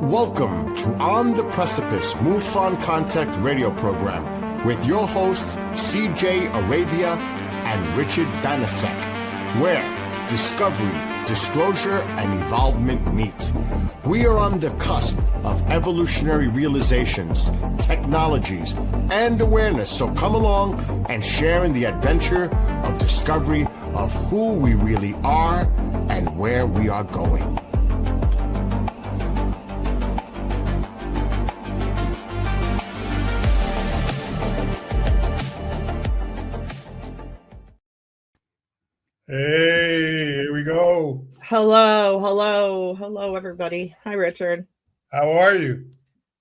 Welcome to On the Precipice MUFON Contact radio program with your hosts CJ Arabia and Richard Banasek, where discovery, disclosure, and evolvement meet. We are on the cusp of evolutionary realizations, technologies, and awareness, so come along and share in the adventure of discovery of who we really are and where we are going. Hey, here we go. Hello, everybody. Hi, Richard. How are you?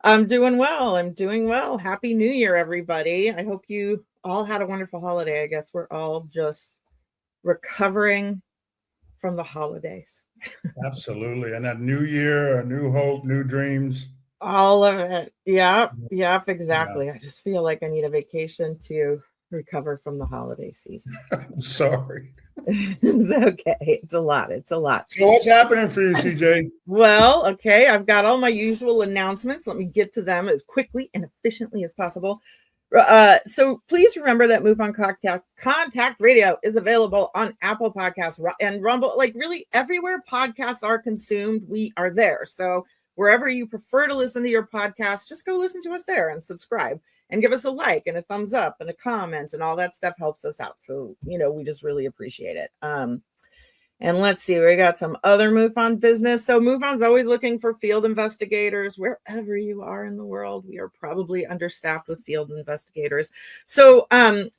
I'm doing well. Happy New Year, everybody. I hope you all had a wonderful holiday. I guess we're all just recovering from the holidays. Absolutely. And that new year, a new hope, new dreams. All of it. Yep, exactly. Yeah. I just feel like I need a vacation to recover from the holiday season. I'm sorry. It's okay. It's a lot. So what's happening for you, CJ? Well, okay. I've got all my usual announcements. Let me get to them as quickly and efficiently as possible. So please remember that MUFON Contact Radio is available on Apple Podcasts and Rumble. Like really everywhere podcasts are consumed, we are there. So wherever you prefer to listen to your podcast, just go listen to us there and subscribe and give us a like and a thumbs up and a comment, and all that stuff helps us out. So, we just really appreciate it. And let's see, we got some other MUFON business. So MUFON's always looking for field investigators wherever you are in the world. We are probably understaffed with field investigators. So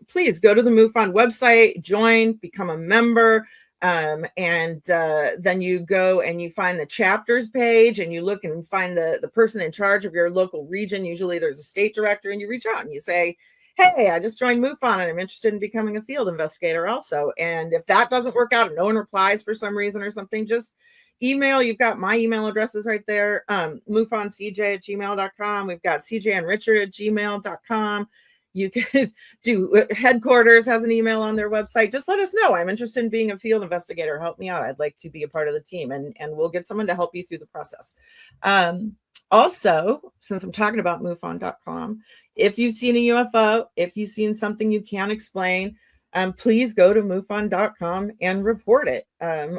please go to the MUFON website, join, become a member. And then you go and you find the chapters page and you look and find the person in charge of your local region. Usually there's a state director, and you reach out and you say, hey, I just joined MUFON and I'm interested in becoming a field investigator also. And if that doesn't work out and no one replies for some reason or something, just email. You've got my email addresses right there. MUFONCJ@gmail.com. We've got CJandRichard@gmail.com. You could do headquarters has an email on their website. Just let us know. I'm interested in being a field investigator. Help me out. I'd like to be a part of the team, and we'll get someone to help you through the process. Also, since I'm talking about MUFON.com, if you've seen a UFO, if you've seen something you can't explain, please go to MUFON.com and report it.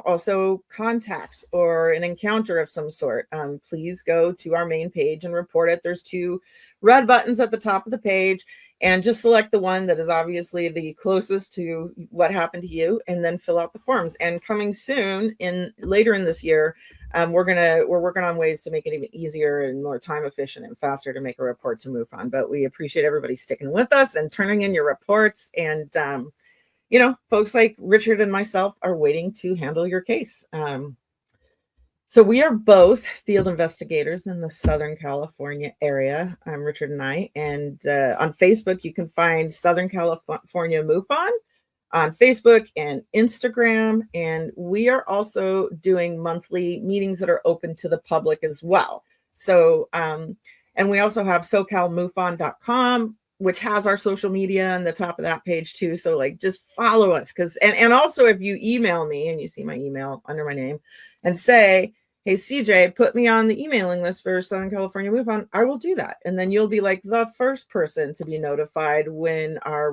Also, contact or an encounter of some sort. Please go to our main page and report it. There's 2 red buttons at the top of the page, and just select the one that is obviously the closest to what happened to you, and then fill out the forms. And coming soon, later in this year, we're working on ways to make it even easier and more time efficient and faster to make a report to MUFON. But we appreciate everybody sticking with us and turning in your reports. And folks like Richard and myself are waiting to handle your case. So we are both field investigators in the Southern California area. I'm Richard and I. And on Facebook, you can find Southern California MUFON on Facebook and Instagram. And we are also doing monthly meetings that are open to the public as well. So, and we also have SoCalMUFON.com, which has our social media on the top of that page too. So just follow us. And also if you email me and you see my email under my name and say, hey, CJ, put me on the emailing list for Southern California MUFON, I will do that. And then you'll be like the first person to be notified when our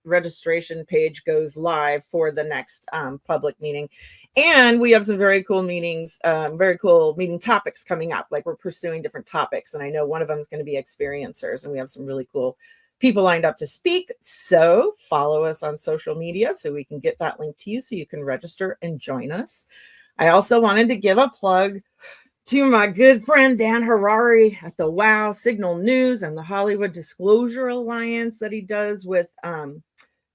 registration page goes live for the next public meeting. And we have some very cool meetings, very cool meeting topics coming up. Like we're pursuing different topics. And I know one of them is going to be experiencers. And we have some really cool people lined up to speak. So follow us on social media so we can get that link to you so you can register and join us. I also wanted to give a plug to my good friend Dan Harari at the WOW Signal News and the Hollywood Disclosure Alliance that he does with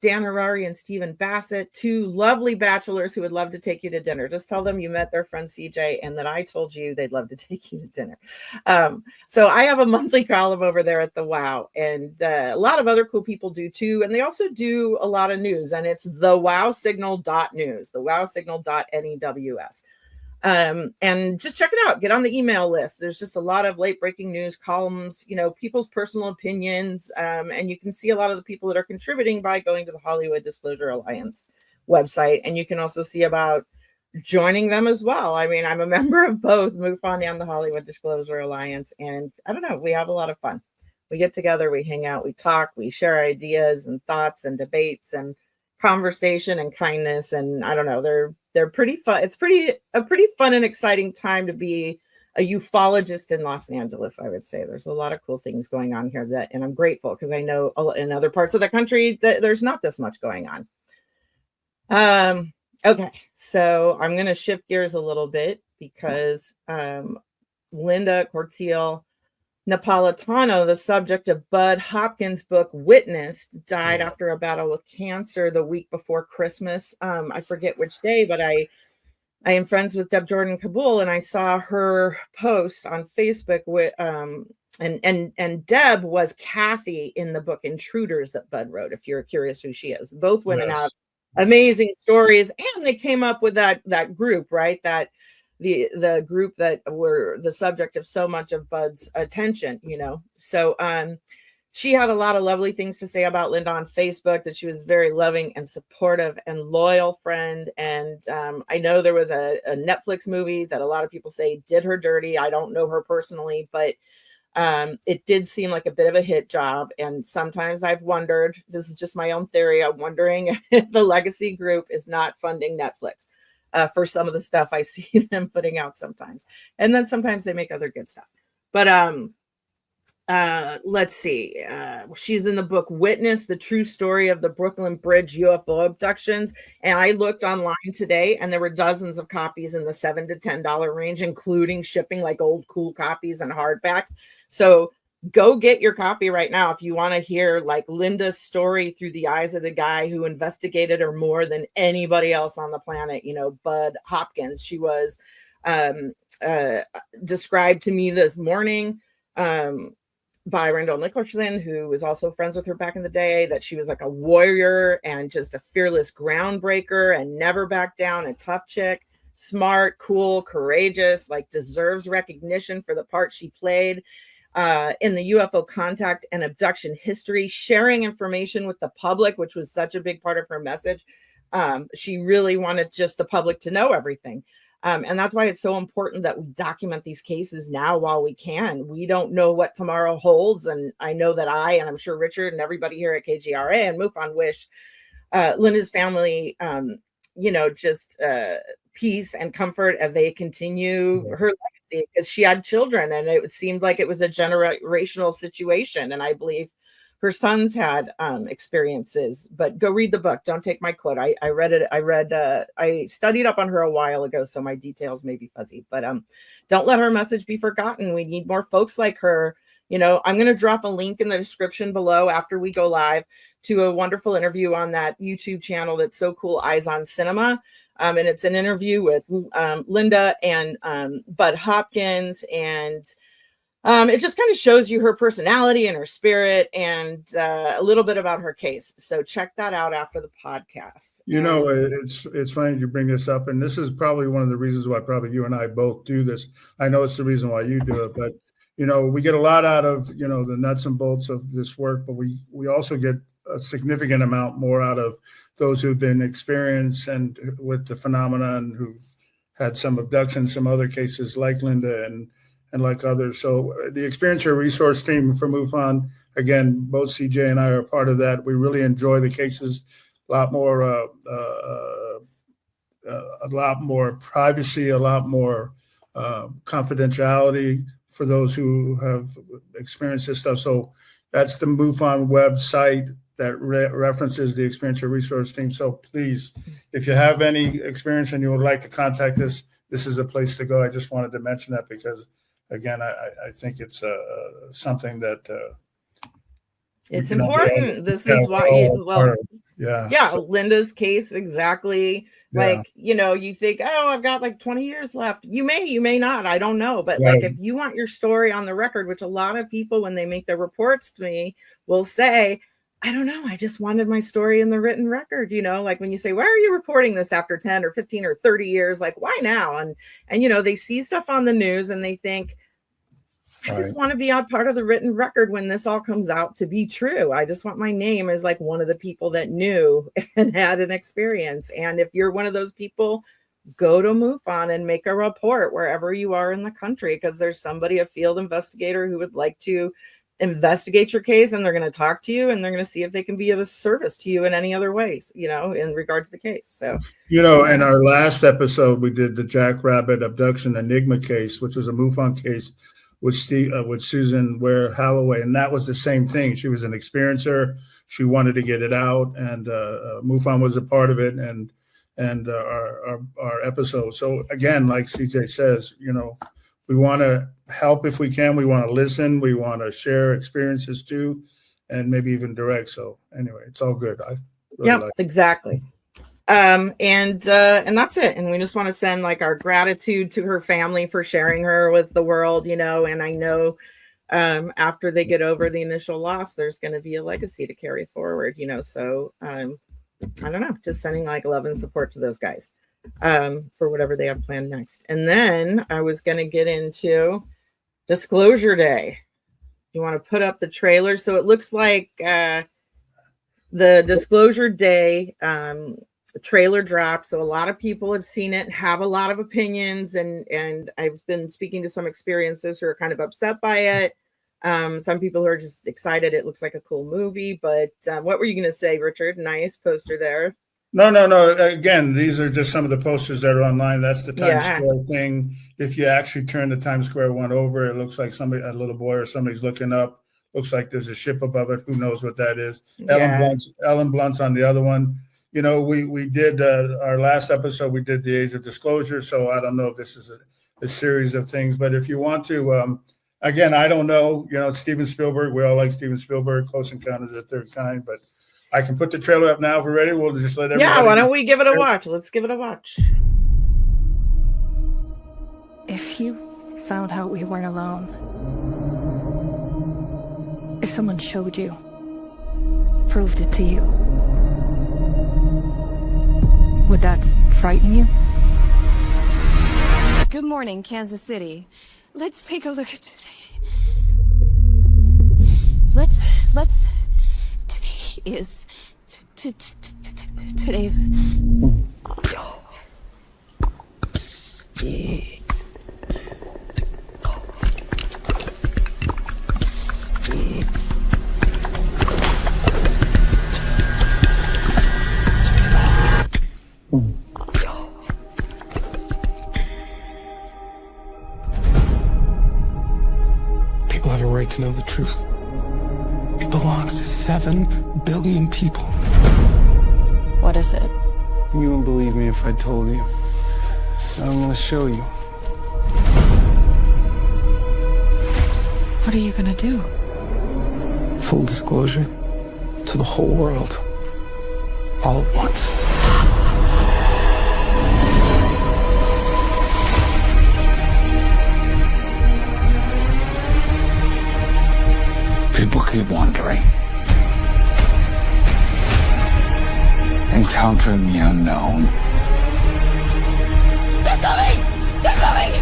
Dan Harari and Stephen Bassett, 2 lovely bachelors who would love to take you to dinner. Just tell them you met their friend CJ and that I told you they'd love to take you to dinner. So I have a monthly column over there at the WOW, and a lot of other cool people do too. And they also do a lot of news, and it's thewowsignal.news, thewowsignal.news. And just check it out. Get on the email list. There's just a lot of late breaking news columns, people's personal opinions. And you can see a lot of the people that are contributing by going to the Hollywood Disclosure Alliance website. And you can also see about joining them as well. I mean, I'm a member of both MUFON and the Hollywood Disclosure Alliance, and I don't know, we have a lot of fun. We get together, we hang out, we talk, we share ideas and thoughts and debates and conversation and kindness, and I don't know, they're pretty fun. It's a pretty fun and exciting time to be a ufologist in Los Angeles. I would say there's a lot of cool things going on here, and I'm grateful because I know in other parts of the country that there's not this much going on. Okay, so I'm going to shift gears a little bit because Linda Cortiel Napolitano, the subject of Bud Hopkins' book Witnessed, died after a battle with cancer the week before Christmas. I forget which day, but I am friends with Deb Jordan Kabul, and I saw her post on Facebook with and Deb was Kathy in the book Intruders that Bud wrote, if you're curious who she is. Both women have amazing stories, and they came up with that group, right? That the group that were the subject of so much of Bud's attention, you know. So she had a lot of lovely things to say about Linda on Facebook, that she was very loving and supportive and loyal friend. And I know there was a Netflix movie that a lot of people say did her dirty. I don't know her personally, but it did seem like a bit of a hit job. And sometimes I've wondered, this is just my own theory, I'm wondering if the Legacy Group is not funding Netflix for some of the stuff I see them putting out sometimes. And then sometimes they make other good stuff. But let's see. She's in the book Witness, the true story of the Brooklyn Bridge UFO abductions. And I looked online today, and there were dozens of copies in the $7 to $10 range, including shipping, like old cool copies and hardbacks. So go get your copy right now if you want to hear like Linda's story through the eyes of the guy who investigated her more than anybody else on the planet. You know, Bud Hopkins. She was described to me this morning by Randall Nicholson, who was also friends with her back in the day, that she was like a warrior and just a fearless groundbreaker and never back down, a tough chick, smart, cool, courageous, like deserves recognition for the part she played in the UFO contact and abduction history, sharing information with the public, which was such a big part of her message. She really wanted just the public to know everything. And that's why it's so important that we document these cases now while we can. We don't know what tomorrow holds. And I know that and I'm sure Richard and everybody here at KGRA and MUFON wish Linda's family, just peace and comfort as they continue her legacy, because she had children and it seemed like it was a generational situation. And I believe her sons had experiences, but go read the book. Don't take my quote. I read it. I studied up on her a while ago, so my details may be fuzzy, but don't let her message be forgotten. We need more folks like her. You know, I'm going to drop a link in the description below after we go live to a wonderful interview on that YouTube channel that's so cool, Eyes on Cinema. And it's an interview with Linda and Bud Hopkins, and it just kind of shows you her personality and her spirit and a little bit about her case. So check that out after the podcast. You know, it's funny you bring this up, and this is probably one of the reasons why probably you and I both do this. I know it's the reason why you do it, but you know, we get a lot out of, you know, the nuts and bolts of this work, but we also get a significant amount more out of those who've been experienced and with the phenomenon, who've had some abductions, some other cases like Linda and like others. So the Experiencer Resource Team from MUFON, again, both CJ and I are part of that. We really enjoy the cases, a lot more privacy, a lot more confidentiality for those who have experienced this stuff. So that's the MUFON website that references the Experiencer Resource Team. So please, if you have any experience and you would like to contact us, this is a place to go. I just wanted to mention that because, again, I think it's something that it's important. This is why Linda's case, exactly. Like, you know, you think, oh, I've got like 20 years left. You may not, I don't know. But like, if you want your story on the record, which a lot of people, when they make their reports to me, will say, I don't know, I just wanted my story in the written record. You know, like when you say, why are you reporting this after 10 or 15 or 30 years? Like, why now? And, you know, they see stuff on the news and they think, I just want to be a part of the written record when this all comes out to be true. I just want my name as like one of the people that knew and had an experience. And if you're one of those people, go to MUFON and make a report wherever you are in the country, because there's somebody, a field investigator, who would like to investigate your case, and they're going to talk to you, and they're going to see if they can be of a service to you in any other ways, in regard to the case. So, in our last episode, we did the Jackrabbit abduction enigma case, which was a MUFON case with Susan Ware Holloway, and that was the same thing. She was an experiencer. She wanted to get it out, and MUFON was a part of it, and our episode. So again, like CJ says, we want to help if we can. We want to listen. We want to share experiences too, and maybe even direct. So anyway, it's all good. Exactly. And that's it. And we just want to send like our gratitude to her family for sharing her with the world, and I know after they get over the initial loss, there's going to be a legacy to carry forward, so I don't know, just sending like love and support to those guys for whatever they have planned next. And then I was going to get into Disclosure Day. You want to put up the trailer? So it looks like the Disclosure Day trailer dropped. So a lot of people have seen it, have a lot of opinions, and I've been speaking to some experiences who are kind of upset by it. Some people who are just excited. It looks like a cool movie. But what were you going to say, Richard? Nice poster there. No. Again, these are just some of the posters that are online. That's the Times Square thing. If you actually turn the Times Square one over, it looks like a little boy or somebody's looking up. Looks like there's a ship above it. Who knows what that is? Yeah. Ellen Blunt's on the other one. We did our last episode. We did the Age of Disclosure. So I don't know if this is a series of things, but if you want to, again, I don't know. Steven Spielberg. We all like Steven Spielberg. Close Encounters of the Third Kind, but I can put the trailer up now if we're ready. We'll just let everybody. Yeah, why don't we give it a watch? Let's give it a watch. If you found out we weren't alone, if someone showed you, proved it to you, would that frighten you? Good morning, Kansas City. Let's take a look at today. Let's is today's people have a right to know the truth. It belongs to 7 billion people. What is it? You wouldn't believe me if I told you. So I'm gonna show you. What are you gonna do? Full disclosure to the whole world. All at once. People keep wondering. Encountering the unknown. They're coming! They're coming!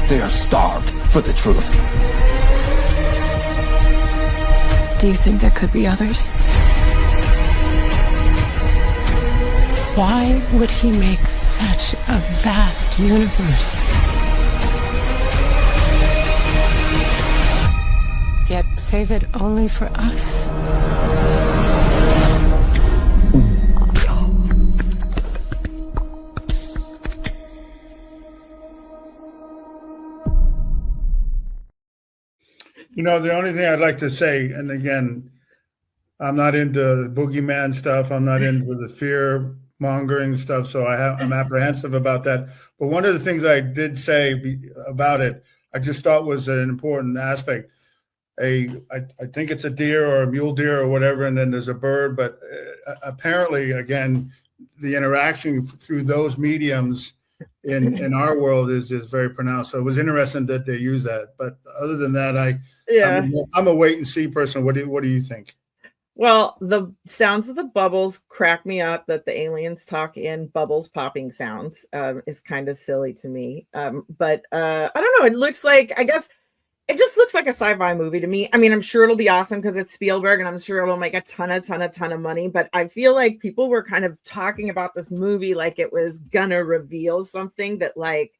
They are starved for the truth. Do you think there could be others? Why would he make such a vast universe? Yet save it only for us? The only thing I'd like to say, and again, I'm not into the boogeyman stuff. I'm not into the fear mongering stuff. So I'm apprehensive about that. But one of the things I did say about it, I just thought was an important aspect. I think it's a deer or a mule deer or whatever, and then there's a bird. But apparently, again, the interaction through those mediums in our world is very pronounced. So it was interesting that they use that. But other than that, I'm a wait and see person. What do you think? Well, the sounds of the bubbles crack me up. That the aliens talk in bubbles popping sounds is kind of silly to me. But I don't know. It looks like, I guess, it just looks like a sci-fi movie to me. I mean, I'm sure it'll be awesome because it's Spielberg and I'm sure it'll make a ton of money. But I feel like people were kind of talking about this movie like it was gonna reveal something that like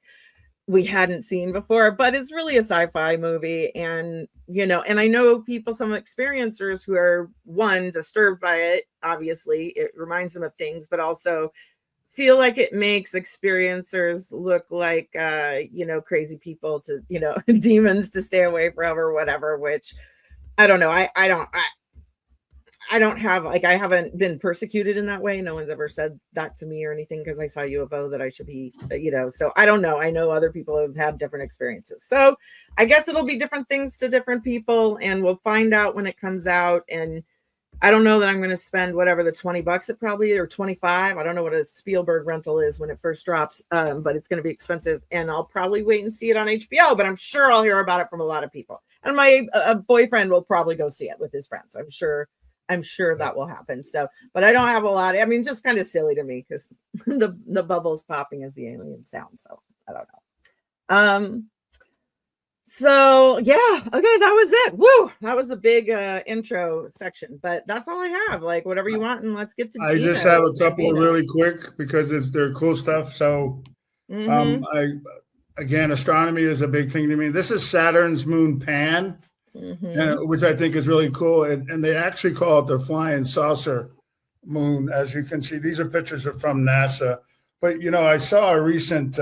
we hadn't seen before, but it's really a sci-fi movie. And, you know, and I know people, some experiencers who are disturbed by it. Obviously, it reminds them of things, but also feel like it makes experiencers look like you know, crazy people to, you know, demons to stay away from or whatever, which I don't know. I don't have, like, I haven't been persecuted in that way. No one's ever said that to me or anything because I saw UFO that I should be, you know, so I don't know. I know other people have had different experiences. So I guess it'll be different things to different people and we'll find out when it comes out. And I don't know that I'm going to spend whatever the $20 it probably, or 25. I don't know what a Spielberg rental is when it first drops, but it's going to be expensive and I'll probably wait and see it on HBO, but I'm sure I'll hear about it from a lot of people. And my boyfriend will probably go see it with his friends. I'm sure that will happen. So, but I don't have a lot. I mean, just kind of silly to me because the bubbles popping as the alien sound. So I don't know. So yeah, okay, that was it. Woo, that was a big intro section, but that's all I have. Like whatever you want, and let's get to. I just have a couple really quick because they're cool stuff. So, again, astronomy is a big thing to me. This is Saturn's moon Pan, which I think is really cool, and they actually call it the flying saucer moon. As you can see, these are pictures from NASA. But you know, I saw a recent,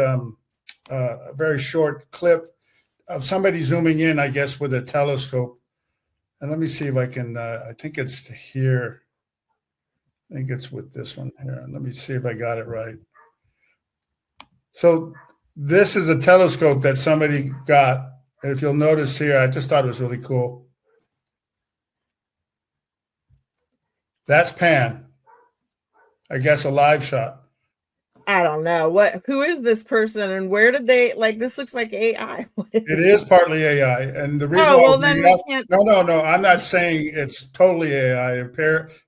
very short clip of somebody zooming in, I guess, with a telescope. And let me see if I can, I think it's here. I think it's with this one here. Let me see if I got it right. So this is a telescope that somebody got. And if you'll notice here, I just thought it was really cool. That's Pan. I guess a live shot. I don't know who is this person and where did they, like, this looks like AI. It is partly AI. And the reason No, I'm not saying it's totally AI.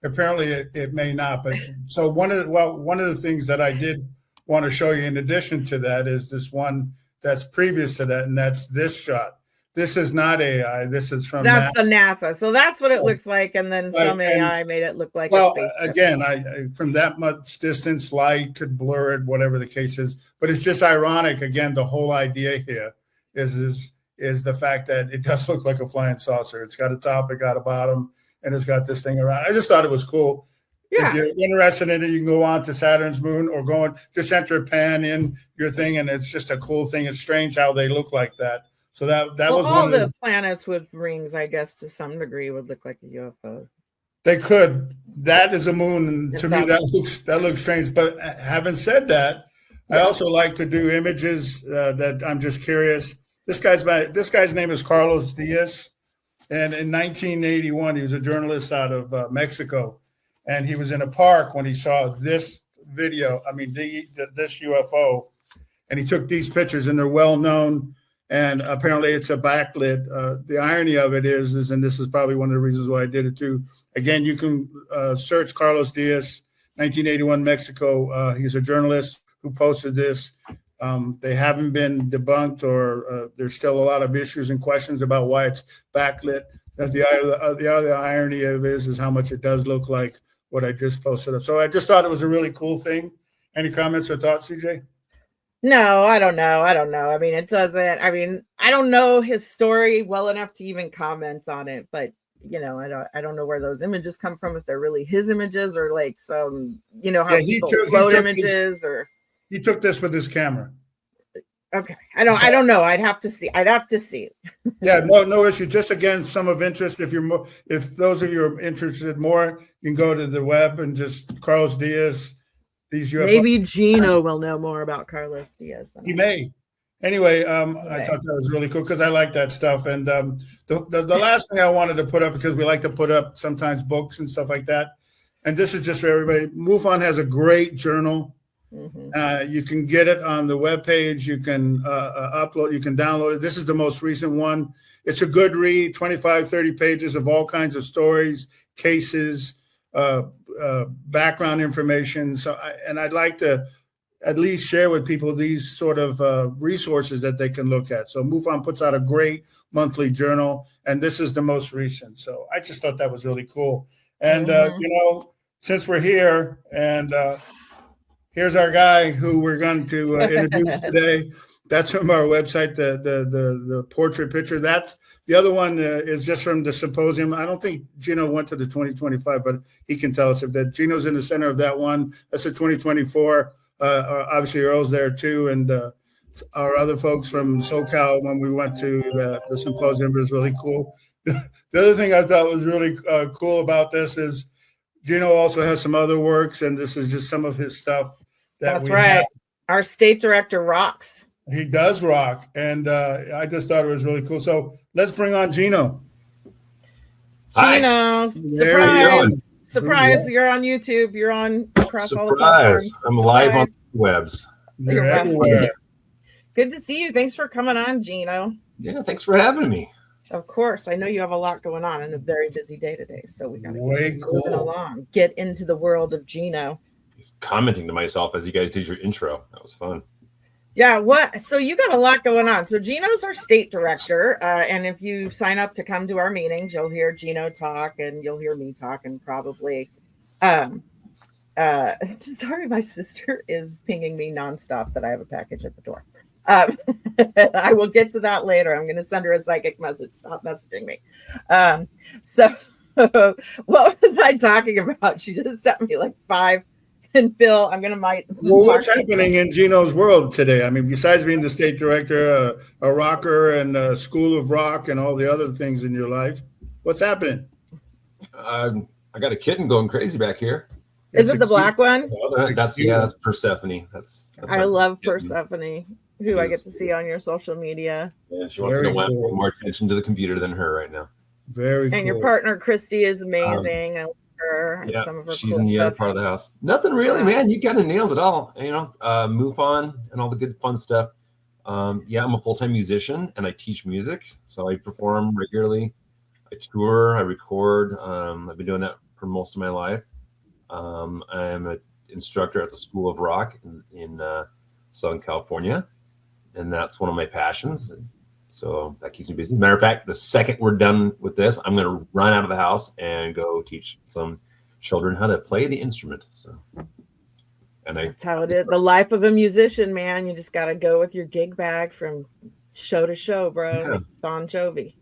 Apparently it may not. But so one of the things that I did want to show you in addition to that is this one that's previous to that, and that's this shot. This is not AI. This is from NASA. The NASA. So that's what it looks like. And then some AI made it look like a spaceship. Again, I from that much distance, light could blur it, whatever the case is. But it's just ironic. Again, the whole idea here is the fact that it does look like a flying saucer. It's got a top, it got a bottom, and it's got this thing around. I just thought it was cool. Yeah. If you're interested in it, you can go on to Saturn's moon or just enter Pan in your thing, and it's just a cool thing. It's strange how they look like that. So that was all the planets with rings, I guess, to some degree would look like a UFO. They could. That is a moon, and to me that looks strange. But having said that, I also like to do images that I'm just curious. This guy's name is Carlos Diaz, and in 1981 he was a journalist out of Mexico, and he was in a park when he saw this video. I mean, this UFO, and he took these pictures, and they're well known. And apparently it's a backlit. The irony of it is, and this is probably one of the reasons why I did it too. Again, you can search Carlos Diaz, 1981 Mexico. He's a journalist who posted this. They haven't been debunked, or there's still a lot of issues and questions about why it's backlit. The other irony of it is how much it does look like what I just posted up. So I just thought it was a really cool thing. Any comments or thoughts, CJ? No, I don't know. I mean, it doesn't. I mean, I don't know his story well enough to even comment on it. But you know, I don't know where those images come from. If they're really his images or like some, you know, how people upload images or. He took this with his camera. Okay, I don't know. I'd have to see. Yeah, no issue. Just again, some of interest. If those of you are interested more, you can go to the web and just Carlos Diaz. These UFO. Maybe Gino will know more about Carlos Diaz than he may. Anyway, I thought that was really cool because I like that stuff. And the last thing I wanted to put up, because we like to put up sometimes books and stuff like that. And this is just for everybody. MUFON has a great journal. You can get it on the webpage. You can upload, you can download it. This is the most recent one. It's a good read, 25, 30 pages of all kinds of stories, cases, background information. So, I'd like to at least share with people these sort of resources that they can look at. So MUFON puts out a great monthly journal, and this is the most recent. So I just thought that was really cool. And, since we're here, and here's our guy who we're going to introduce today. That's from our website, the portrait picture. That's the other one is just from the symposium. I don't think Gino went to the 2025, but he can tell us if that. Gino's in the center of that one. That's the 2024. Obviously, Earl's there too, and our other folks from SoCal when we went to the symposium was really cool. The other thing I thought was really cool about this is Gino also has some other works, and this is just some of his stuff. That's right. Have. Our state director rocks. He does rock, and I just thought it was really cool. So let's bring on Gino. Gino, surprise! You're on YouTube. You're on across all the platforms. I'm live on the webs. You're everywhere. Good to see you. Thanks for coming on, Gino. Yeah, thanks for having me. Of course, I know you have a lot going on and a very busy day today, so we got to moving along. Get into the world of Gino. Just commenting to myself as you guys did your intro. That was fun. Yeah, what? So you got a lot going on. So Gino's our state director, and if you sign up to come to our meetings, you'll hear Gino talk, and you'll hear me talk, and probably. Sorry, my sister is pinging me nonstop that I have a package at the door. I will get to that later. I'm going to send her a psychic message. Stop messaging me. So what was I talking about? She just sent me like 5. And Bill, I'm gonna Well, what's happening in Gino's world today? I mean, besides being the state director, a rocker, and a School of Rock, and all the other things in your life, what's happening? I got a kitten going crazy back here. Is it the black one? Well, that's Persephone. That's I love Persephone, who I get to see on your social media. Yeah, she wants to want more attention to the computer than her right now. Very cool. And your partner Christy is amazing. I love her. Yeah, some of her she's cool in the stuff. other part of the house. Nothing really, man. You kind of nailed it all. MUFON and all the good fun stuff. Yeah, I'm a full-time musician and I teach music. So I perform regularly. I tour, I record. I've been doing that for most of my life. I'm an instructor at the School of Rock in Southern California. And that's one of my passions. So that keeps me busy. As a matter of fact, the second we're done with this, I'm going to run out of the house and go teach some children how to play the instrument. So, that's how it is. The life of a musician, man. You just got to go with your gig bag from show to show, bro. Yeah. Like Bon Jovi.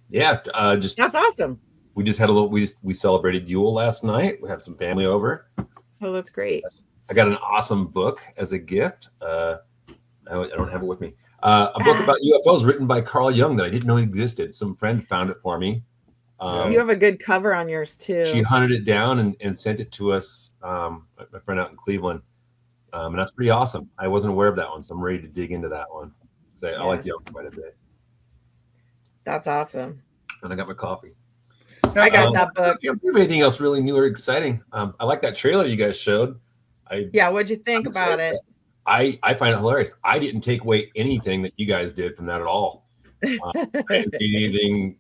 That's awesome. We just had we celebrated Yule last night. We had some family over. Oh, that's great. I got an awesome book as a gift. I don't have it with me. A book about UFOs written by Carl Jung that I didn't know existed. Some friend found it for me. You have a good cover on yours too. She hunted it down and sent it to us, my friend out in Cleveland. And that's pretty awesome. I wasn't aware of that one, so I'm ready to dig into that one. I like Jung quite a bit. That's awesome. And I got my coffee. I got that book. I can't think of anything else really new or exciting. I like that trailer you guys showed. What'd you think about it? I find it hilarious. I didn't take away anything that you guys did from that at all. I didn't see anything.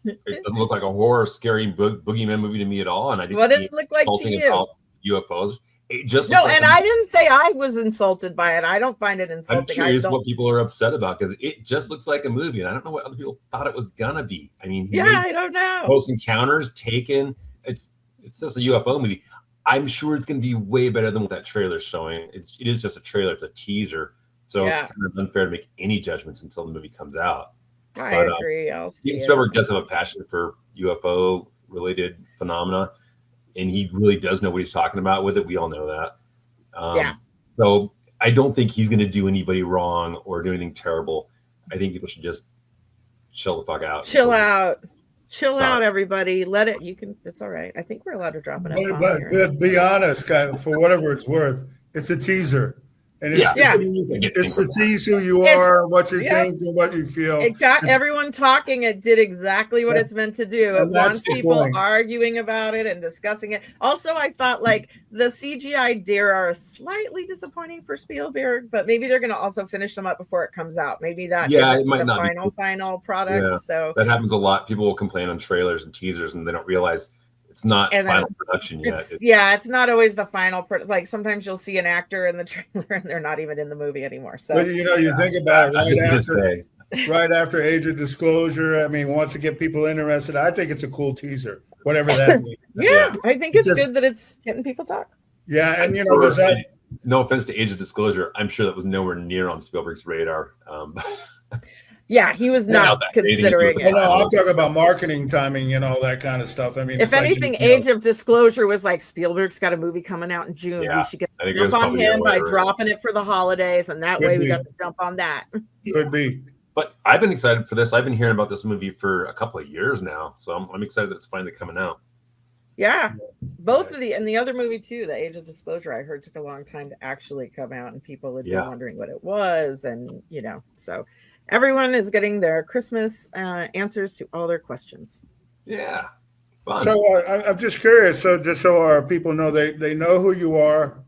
It doesn't look like a horror, scary boogeyman movie to me at all. And I didn't see look like to you? About UFOs. It just I didn't say I was insulted by it. I don't find it insulting. I'm curious what people are upset about because it just looks like a movie, and I don't know what other people thought it was gonna be. I mean, I don't know. Close Encounters, Taken. It's just a UFO movie. I'm sure it's going to be way better than what that trailer's showing. It is just a trailer. It's a teaser. So it's kind of unfair to make any judgments until the movie comes out. I agree. Steven Spielberg does have a passion for UFO-related phenomena, and he really does know what he's talking about with it. We all know that. So I don't think he's going to do anybody wrong or do anything terrible. I think people should just chill the fuck out. Chill out, everybody. Let it. You can. It's all right. I think we're allowed to drop it. But be honest, guys. For whatever it's worth, it's a teaser, and it's to tease who you are, what you think, and what you feel. It got everyone talking. It did exactly what it's meant to do. It wants people arguing about it and discussing it. Also, I thought like the CGI deer are slightly disappointing for Spielberg, but maybe they're going to also finish them up before it comes out. Maybe that it might the not final product. Yeah, so that happens a lot. People will complain on trailers and teasers, and they don't realize It's not And then final production yet. it's not always the final. Like sometimes you'll see an actor in the trailer and they're not even in the movie anymore. So But you think about it I was just gonna say. right after Age of Disclosure. I mean, once to get people interested, I think it's a cool teaser, whatever that means. yeah, I think it's Just- good that it's getting people talk. Yeah, and there's that. No offense to Age of Disclosure, I'm sure that was nowhere near on Spielberg's radar. Yeah, he was not considering No, it. I'm talking about marketing timing and all that kind of stuff. I mean, If anything, Age of Disclosure was like Spielberg's got a movie coming out in June. Yeah, We should get I think it jump was on probably him by earlier. dropping it for the holidays, and that Could way we be. got to jump on that. Could be. But I've been excited for this. I've been hearing about this movie for a couple of years now, so I'm excited that it's finally coming out. Yeah, both of the other movie too, the Age of Disclosure, I heard took a long time to actually come out, and people would be wondering what it was, and so everyone is getting their Christmas answers to all their questions. Yeah, fun. So I'm just curious. So just so our people know, they know who you are,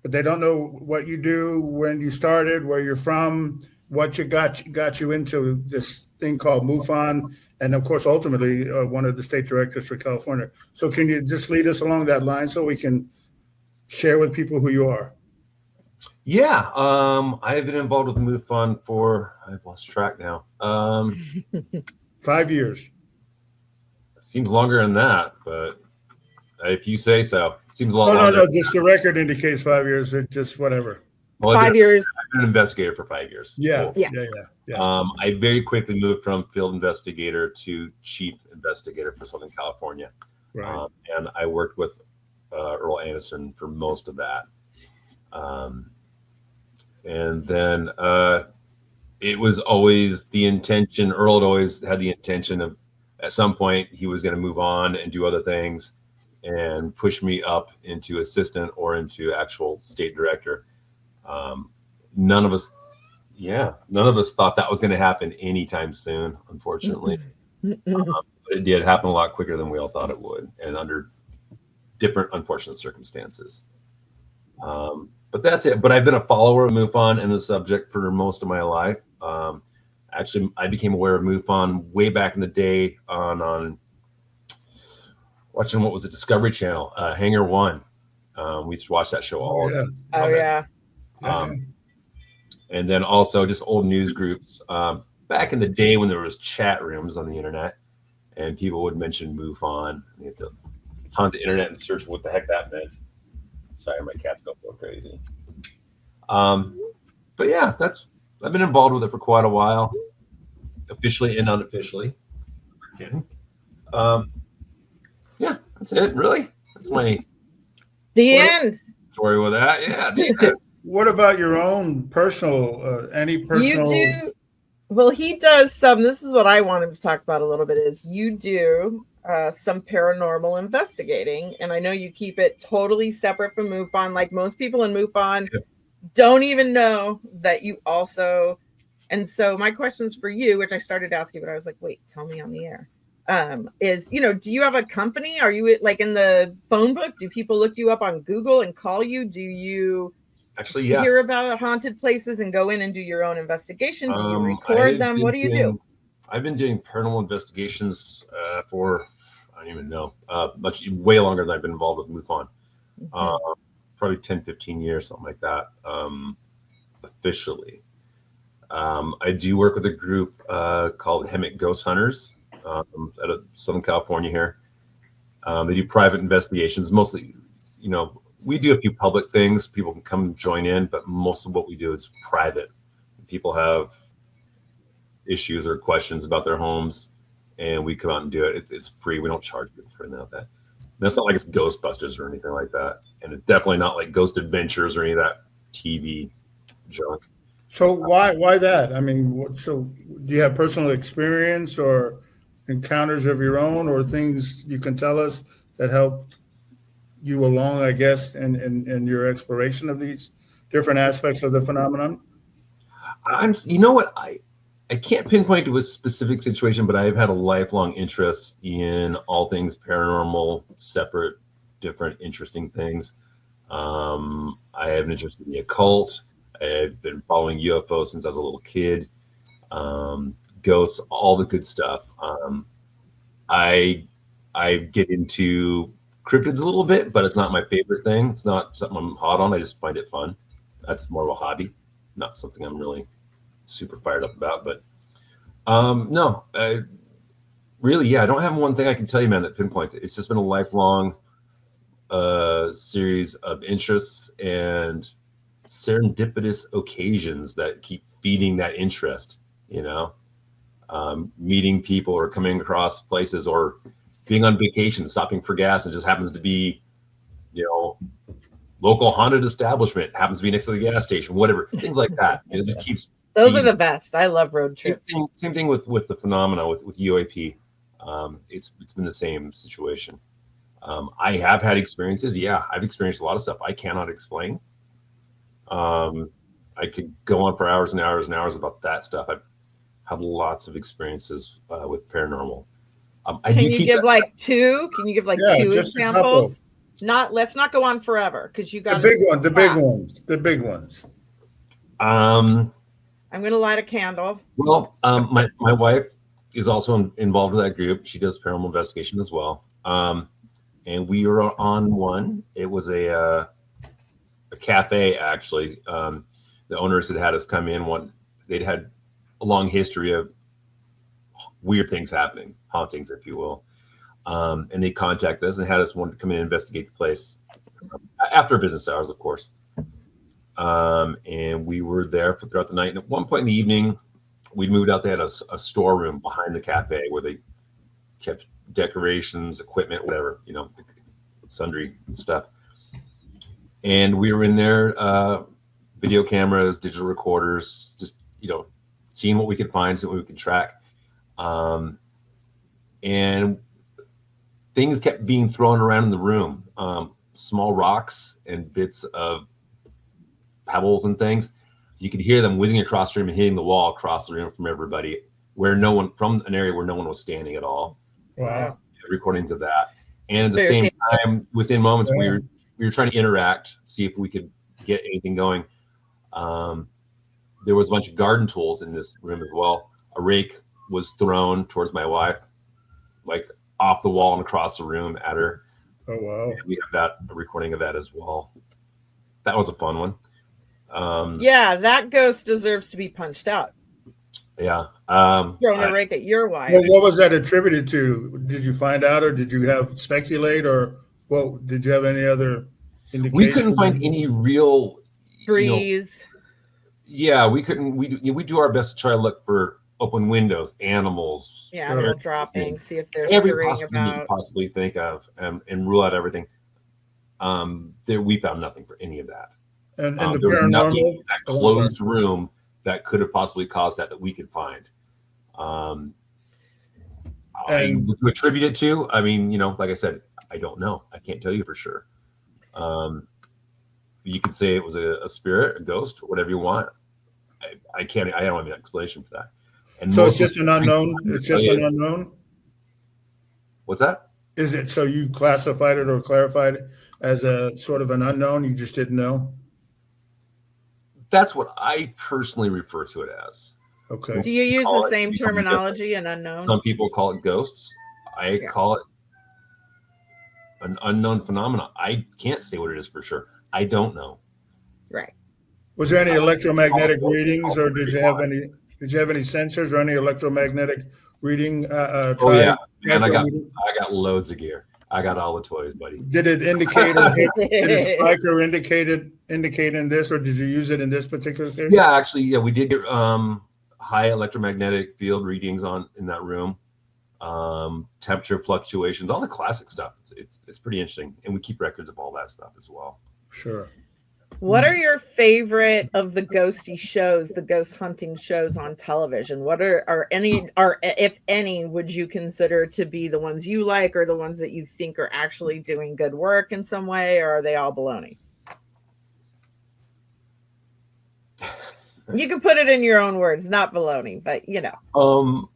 but they don't know what you do, when you started, where you're from, what you got you into this thing called MUFON, and of course, ultimately, one of the state directors for California. So can you just lead us along that line so we can share with people who you are? Yeah, I've been involved with MUFON for, I've lost track now. 5 years. Seems longer than that, but if you say so, it seems a lot No, longer. just the record indicates 5 years. It just whatever. Well, 5 years. I've been an investigator for 5 years. Yeah, Cool. yeah. I very quickly moved from field investigator to chief investigator for Southern California. Right. And I worked with Earl Anderson for most of that. And then it was always the intention, Earl had always had the intention of, at some point, he was going to move on and do other things and push me up into assistant or into actual state director. None of us thought that was going to happen anytime soon, unfortunately. But it did happen a lot quicker than we all thought it would, and under different unfortunate circumstances. But that's it. But I've been a follower of MUFON and the subject for most of my life. Actually, I became aware of MUFON way back in the day on watching, what was it, Discovery Channel, Hangar One. We used to watch that show all the time. Oh yeah. And then also just old news groups. Back in the day when there was chat rooms on the internet and people would mention MUFON, you had to hunt the internet and search what the heck that meant. Sorry, my cat's going crazy. But yeah, I've been involved with it for quite a while, officially and unofficially. Okay. Yeah, that's it. Really, that's my end story with that. Yeah. What about your own personal, any personal? You do. Well, he does some. This is what I wanted to talk about a little bit. Is you do some paranormal investigating, and I know you keep it totally separate from MUFON. Like most people in MUFON don't even know that you also. And so my questions for you, which I started asking, but I was like, wait, tell me on the air. Is, do you have a company? Are you like in the phone book? Do people look you up on Google and call you? Do you actually hear about haunted places and go in and do your own investigation? Do you record them? What do you do? I've been doing paranormal investigations for, I don't even know, way longer than I've been involved with MUFON. Probably 10, 15 years, something like that, officially. I do work with a group called Hemmock Ghost Hunters out of Southern California here. They do private investigations, mostly, we do a few public things. People can come join in, but most of what we do is private. People have issues or questions about their homes, and we come out and do it. It's free. We don't charge people for any of that. And it's not like it's Ghostbusters or anything like that. And it's definitely not like Ghost Adventures or any of that TV junk. So why that? I mean, so do you have personal experience or encounters of your own, or things you can tell us that helped you along, I guess, in your exploration of these different aspects of the phenomenon? You know what? I can't pinpoint to a specific situation, but I've had a lifelong interest in all things paranormal, separate, different, interesting things. I have an interest in the occult. I've been following UFOs since I was a little kid. Ghosts, all the good stuff. I I get into cryptids a little bit, but it's not my favorite thing. It's not something I'm hot on. I just find it fun. That's more of a hobby, not something I'm really super fired up about. But no, really, yeah, I don't have one thing I can tell you, man, that pinpoints it. It's just been a lifelong series of interests and serendipitous occasions that keep feeding that interest, you know, meeting people or coming across places or being on vacation, stopping for gas, and just happens to be, you know, local haunted establishment, happens to be next to the gas station, whatever, things like that. And it just keeps. Those are the best. I love road trips. Same thing with the phenomena with UAP. It's been the same situation. I have had experiences. Yeah, I've experienced a lot of stuff I cannot explain. I could go on for hours and hours and hours about that stuff. I've had lots of experiences with paranormal. Can you give like two? Can you give like two examples? Let's not go on forever because you got the big ones. I'm gonna light a candle. Well, my wife is also involved with that group. She does paranormal investigation as well. And we were on one. It was a cafe, actually. The owners had us come in. They'd had a long history of weird things happening, hauntings, if you will. And they contacted us and had us want to come in and investigate the place after business hours, of course. And we were there throughout the night. And at one point in the evening, we moved out. They had a storeroom behind the cafe where they kept decorations, equipment, whatever, you know, sundry stuff. And we were in there, video cameras, digital recorders, just, you know, seeing what we could find, seeing what we could track. And things kept being thrown around in the room, small rocks and bits of pebbles and things. You could hear them whizzing across the room and hitting the wall across the room from everybody, from an area where no one was standing at all. Wow. Recordings of that. And at the same time, within moments, we were trying to interact, see if we could get anything going. There was a bunch of garden tools in this room as well. A rake was thrown towards my wife, like off the wall and across the room at her. Oh, wow. And we have a recording of that as well. That was a fun one. Yeah, that ghost deserves to be punched out. Yeah. Throwing a rake at your wife. Well, what was that attributed to? Did you find out, or did you have speculate, or did you have any other indication? We couldn't find any real trees. Yeah, we couldn't. We do our best to try to look for open windows, animals. Yeah, animal droppings. See if there's every possibility you could possibly think of, and rule out everything. We found nothing for any of that. And the there was nothing in paranormal that closed room that could have possibly caused that we could find. And to attribute it to, I mean, you know, like I said, I don't know. I can't tell you for sure. You could say it was a spirit, a ghost, whatever you want. I can't. I don't have an explanation for that. And so it's just an unknown. It's just an unknown. What's that? Is it so you classified it or clarified it as a sort of an unknown? You just didn't know. That's what I personally refer to it as. Okay. Do you use the same terminology, an unknown? Some people call it ghosts. I call it an unknown phenomenon. I can't say what it is for sure. I don't know. Right. Was there any electromagnetic readings, or did you have any sensors or any electromagnetic reading? Oh yeah, and I got loads of gear. I got all the toys, buddy. Did it indicate, or did it strike or indicate in this, or did you use it in this particular case? Yeah, actually, yeah, we did get high electromagnetic field readings in that room, temperature fluctuations, all the classic stuff. It's pretty interesting, and we keep records of all that stuff as well. Sure. What are your favorite of the ghosty shows, the ghost hunting shows on television? What are if any, would you consider to be the ones you like, or the ones that you think are actually doing good work in some way, or are they all baloney? You can put it in your own words, not baloney, but you know.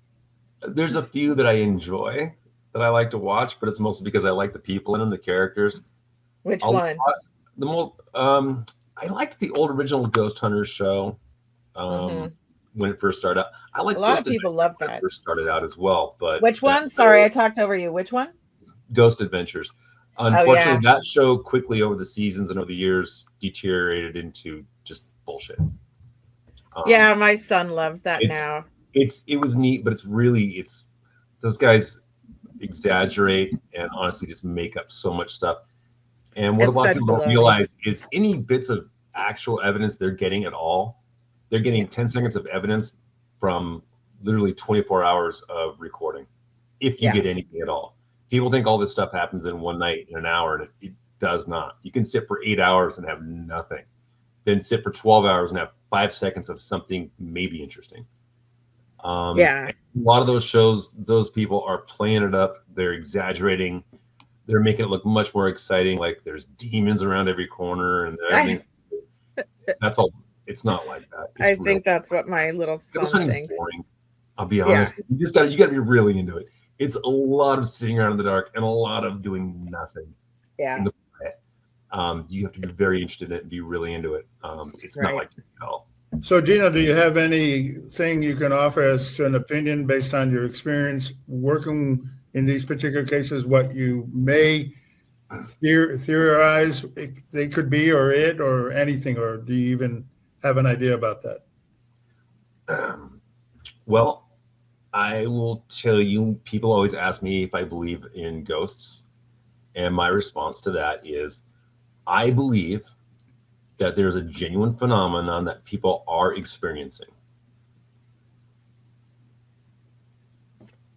There's a few that I enjoy that I like to watch, but it's mostly because I like the people in them, the characters. Which one? The most I liked the old original Ghost Hunters show when it first started out. I like a lot of people love that. First started out as well, but which one? Sorry, I talked over you. Which one? Ghost Adventures. Unfortunately, yeah. that show quickly over the seasons and over the years deteriorated into just bullshit. Yeah, my son loves that It's now. it was neat, but it's those guys exaggerate and honestly just make up so much stuff. And what a It's lot of such people don't baloney. realize is any bits of actual evidence they're getting at all, they're getting 10 seconds of evidence from literally 24 hours of recording, if you Yeah. get anything at all. People think all this stuff happens in one night, in an hour, and it does not. You can sit for 8 hours and have nothing, then sit for 12 hours and have 5 seconds of something maybe interesting. Yeah. A lot of those shows, those people are playing it up. They're exaggerating. They're making it look much more exciting. Like there's demons around every corner, and everything. That's all. It's not like that. It's I think that's what my little Ghost son hunting's thinks. boring. I'll be honest. You got to be really into it. It's a lot of sitting around in the dark and a lot of doing nothing. Yeah. In the quiet. You have to be very interested in it and be really into it. It's not like at all. So, Gina, do you have anything you can offer as to an opinion based on your experience working in these particular cases, what you may theorize they could be, or it, or anything, or do you even have an idea about that? Well, I will tell you, people always ask me if I believe in ghosts. And my response to that is, I believe that there's a genuine phenomenon that people are experiencing.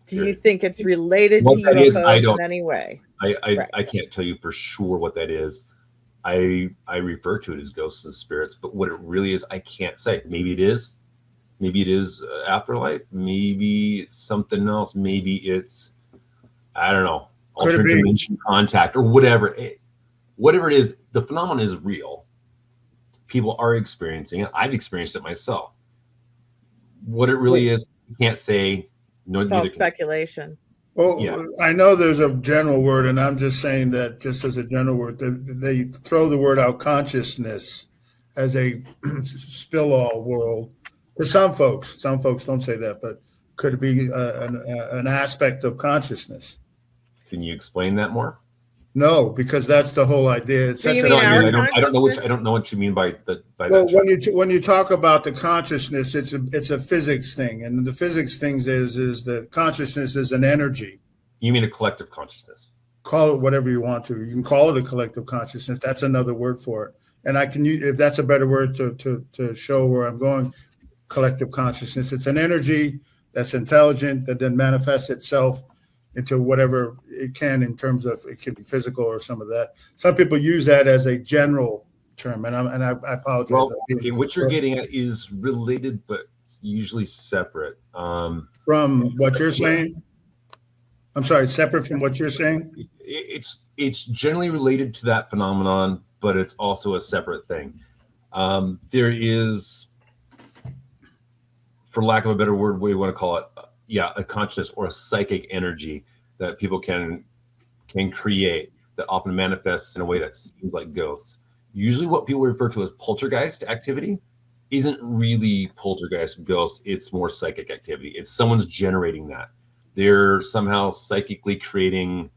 Do you think it's related what to that is, UFOs in any way? I can't tell you for sure what that is. I refer to it as ghosts and spirits, but what it really is, I can't say. Maybe it is. Maybe it is afterlife. Maybe it's something else. Maybe it's, I don't know, alternate dimension contact or whatever. Whatever it is, the phenomenon is real. People are experiencing it. I've experienced it myself. What it really is, you can't say. No, it's all speculation. Well, yeah. I know there's a general word, and I'm just saying that just as a general word, they throw the word out consciousness as a spill-all world. For some folks don't say that, but could it be an aspect of consciousness? Can you explain that more? No, because that's the whole idea. It's I don't know what you mean by that. Well, when you talk about the consciousness, it's a physics thing, and the physics things is that consciousness is an energy. You mean a collective consciousness? Call it whatever you want to. You can call it a collective consciousness. That's another word for it. And I can use, if that's a better word to show where I'm going, collective consciousness. It's an energy that's intelligent that then manifests itself into whatever it can in terms of, it can be physical or some of that. Some people use that as a general term, and I apologize. Well, okay, what you're getting at is related, but usually separate. From what you're saying? I'm sorry, separate from what you're saying? It's generally related to that phenomenon, but it's also a separate thing. There is, for lack of a better word, what do you want to call it? A consciousness or a psychic energy that people can create that often manifests in a way that seems like ghosts. Usually what people refer to as poltergeist activity isn't really poltergeist ghosts. It's more psychic activity. It's someone's generating that. They're somehow psychically creating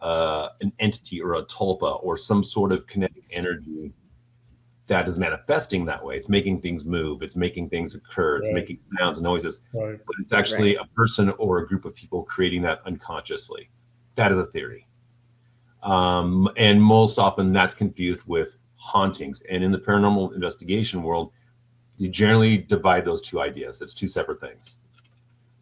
an entity or a tulpa or some sort of kinetic energy that is manifesting that way. It's making things move. It's making things occur. It's making sounds and noises. But it's actually a person or a group of people creating that unconsciously. That is a theory. And most often that's confused with hauntings. And in the paranormal investigation world, you generally divide those two ideas. It's two separate things.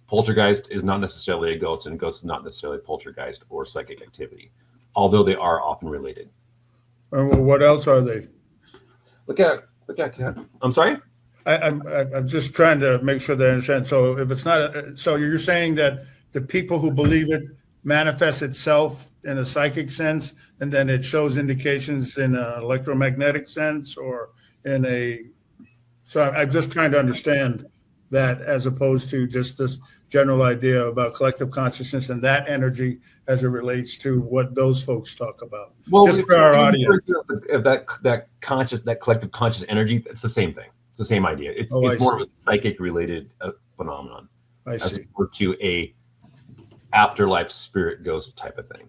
Poltergeist is not necessarily a ghost, and a ghost is not necessarily a poltergeist or psychic activity, although they are often related. And what else are they? Look at Kat. I'm sorry? I'm just trying to make sure they understand. So if it's not, so you're saying that the people who believe it manifests itself in a psychic sense, and then it shows indications in an electromagnetic sense, or in a, so I'm just trying to understand that as opposed to just this general idea about collective consciousness and that energy as it relates to what those folks talk about. Well, just for our audience. If that collective conscious energy, it's the same thing. It's the same idea. It's more of a psychic related phenomenon as opposed to a afterlife spirit ghost type of thing.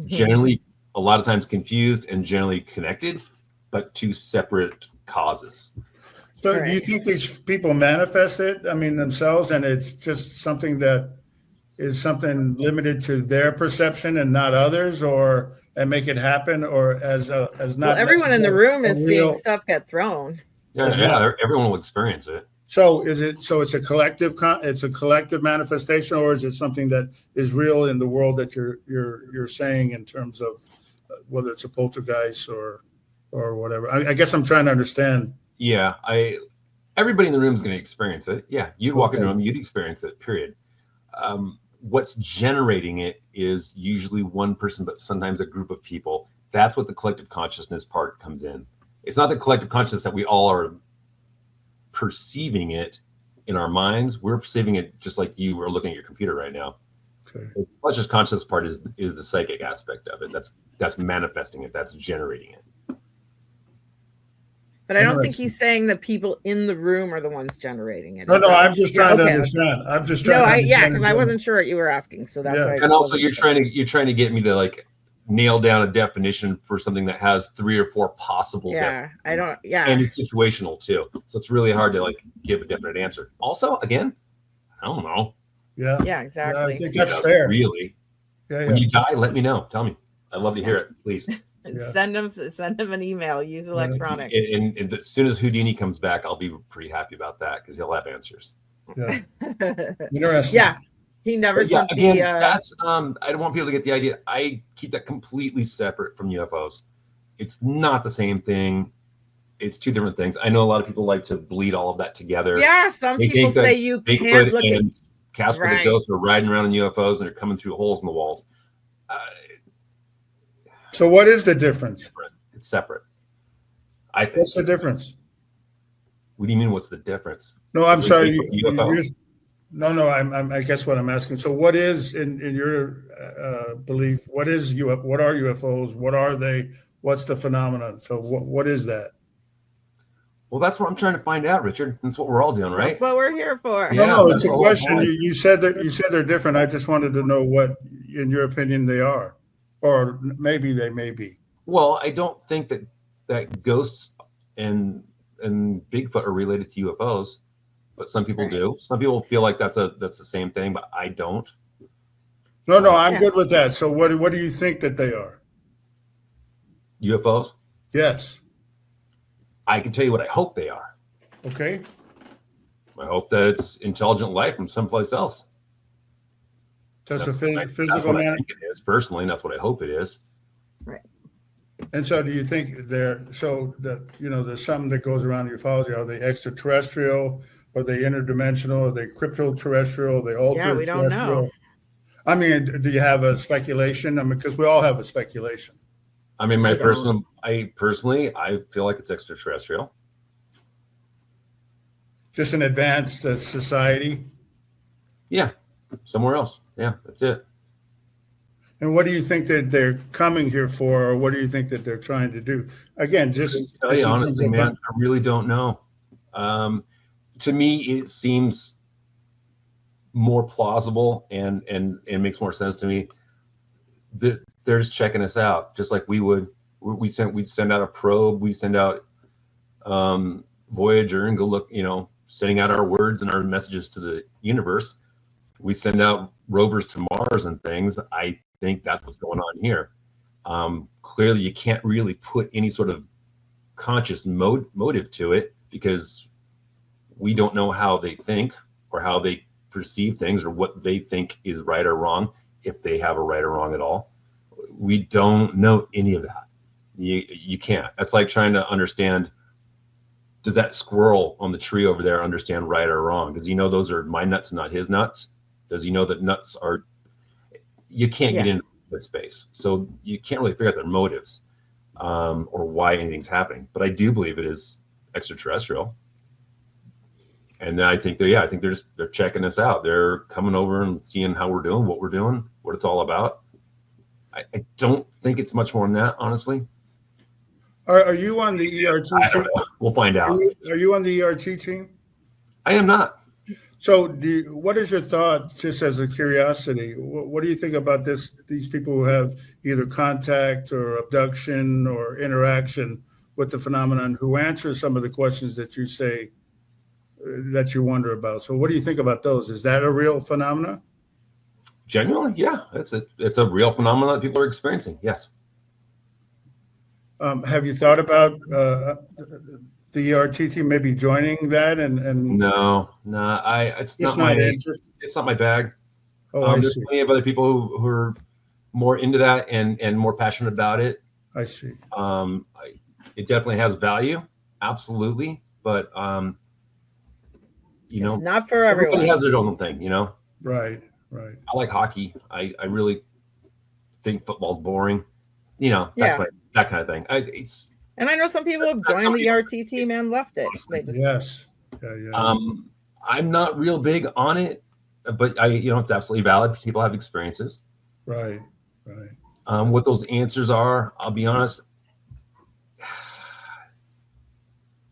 Generally, a lot of times confused and generally connected, but two separate causes. So do you think these people manifest it, I mean, themselves, and it's just something that is something limited to their perception and not others, or and make it happen, or as not Well, everyone in the necessarily room a is seeing real- stuff get thrown. Yeah, everyone will experience it. So it's a collective it's a collective manifestation, or is it something that is real in the world that you're saying in terms of whether it's a poltergeist or whatever? I guess I'm trying to understand. Yeah, everybody in the room is going to experience it. Yeah, you'd walk in the room, you'd experience it, period. What's generating it is usually one person, but sometimes a group of people. That's what the collective consciousness part comes in. It's not the collective consciousness that we all are perceiving it in our minds. We're perceiving it just like you were looking at your computer right now. Okay. The conscious consciousness part is the psychic aspect of it. That's manifesting it. That's generating it. But I don't think he's saying the people in the room are the ones generating it. No, I'm just trying to understand. I'm just trying. No, because I wasn't sure what you were asking, so that's why. And also, you're trying to get me to like nail down a definition for something that has 3 or 4 possible. Yeah, I don't. Yeah, and it's situational too, so it's really hard to like give a definite answer. Also, again, I don't know. Yeah. Yeah, exactly. Yeah, I think that's fair. Really. Yeah. When you die, let me know. Tell me. I'd love to hear it, please. Send them an email. Use electronics. And as soon as Houdini comes back, I'll be pretty happy about that because he'll have answers. Yeah. Interesting. Yeah. He never sent again, that's I don't want people to get the idea. I keep that completely separate from UFOs. It's not the same thing. It's 2 different things. I know a lot of people like to bleed all of that together. Yeah, some people say you can't look at Casper the Ghost are riding around in UFOs and they're coming through holes in the walls. So what is the difference? It's separate. I think. What's the difference? What do you mean? What's the difference? No, I'm sorry. No. I guess what I'm asking. So what is in your belief? What are UFOs? What are they? What's the phenomenon? So what is that? Well, that's what I'm trying to find out, Richard. That's what we're all doing, right? That's what we're here for. No, it's a question. You said they're different. I just wanted to know what, in your opinion, they are, or maybe they may be. Well, I don't think that ghosts and Bigfoot are related to UFOs, but some people do. Some people feel like that's the same thing, but I don't. No, I'm good with that. So what do you think that they are? UFOs? Yes. I can tell you what I hope they are. Okay. I hope that it's intelligent life from someplace else. That's a That's physical what I think it is personally, and that's what I hope it is. Right. And so do you think there's something that goes around ufology? Are they extraterrestrial? Are they interdimensional? Are they crypto-terrestrial? Are they ultra-terrestrial? Yeah, we don't know. I mean, do you have a speculation? I mean, because we all have a speculation. I mean, I personally feel like it's extraterrestrial. Just an advanced society? Yeah, somewhere else. Yeah, that's it. And what do you think that they're coming here for, or what do you think that they're trying to do? Again, just to tell you honestly, man, I really don't know. To me, it seems more plausible and makes more sense to me that they're just checking us out, just like we would. We'd send out a probe, we send out Voyager and go look, sending out our words and our messages to the universe. We send out rovers to Mars and things. I think that's what's going on here. Clearly, you can't really put any sort of conscious motive to it because we don't know how they think or how they perceive things or what they think is right or wrong, if they have a right or wrong at all. We don't know any of that. You can't. That's like trying to understand, does that squirrel on the tree over there understand right or wrong? Does he know those are my nuts and not his nuts? Does he know that nuts are, you can't get into that space. So you can't really figure out their motives or why anything's happening. But I do believe it is extraterrestrial. And I think they're checking us out. They're coming over and seeing how we're doing, what we're doing, what it's all about. I don't think it's much more than that, honestly. Are you on the ERT I team? don't know. We'll find out. Are you on the ERT team? I am not. So, what is your thought, just as a curiosity? What do you think about this? These people who have either contact or abduction or interaction with the phenomenon, who answer some of the questions that you say that you wonder about. So, what do you think about those? Is that a real phenomenon? Genuinely, yeah, it's a real phenomenon that people are experiencing. Yes. Have you thought about the RTT maybe joining that and No, it's just not not interested? it's not my bag. Oh, I There's see. plenty of other people who are more into that and more passionate about it. I see. It definitely has value, absolutely, but It's not for everybody everyone. has their own thing, Right. I like hockey. I really think football's boring. That's Yeah. that kind of thing. And I know some people have joined the RTT and left it. They just, Yes. Yeah. I'm not real big on it, but it's absolutely valid. People have experiences. Right. What those answers are, I'll be honest,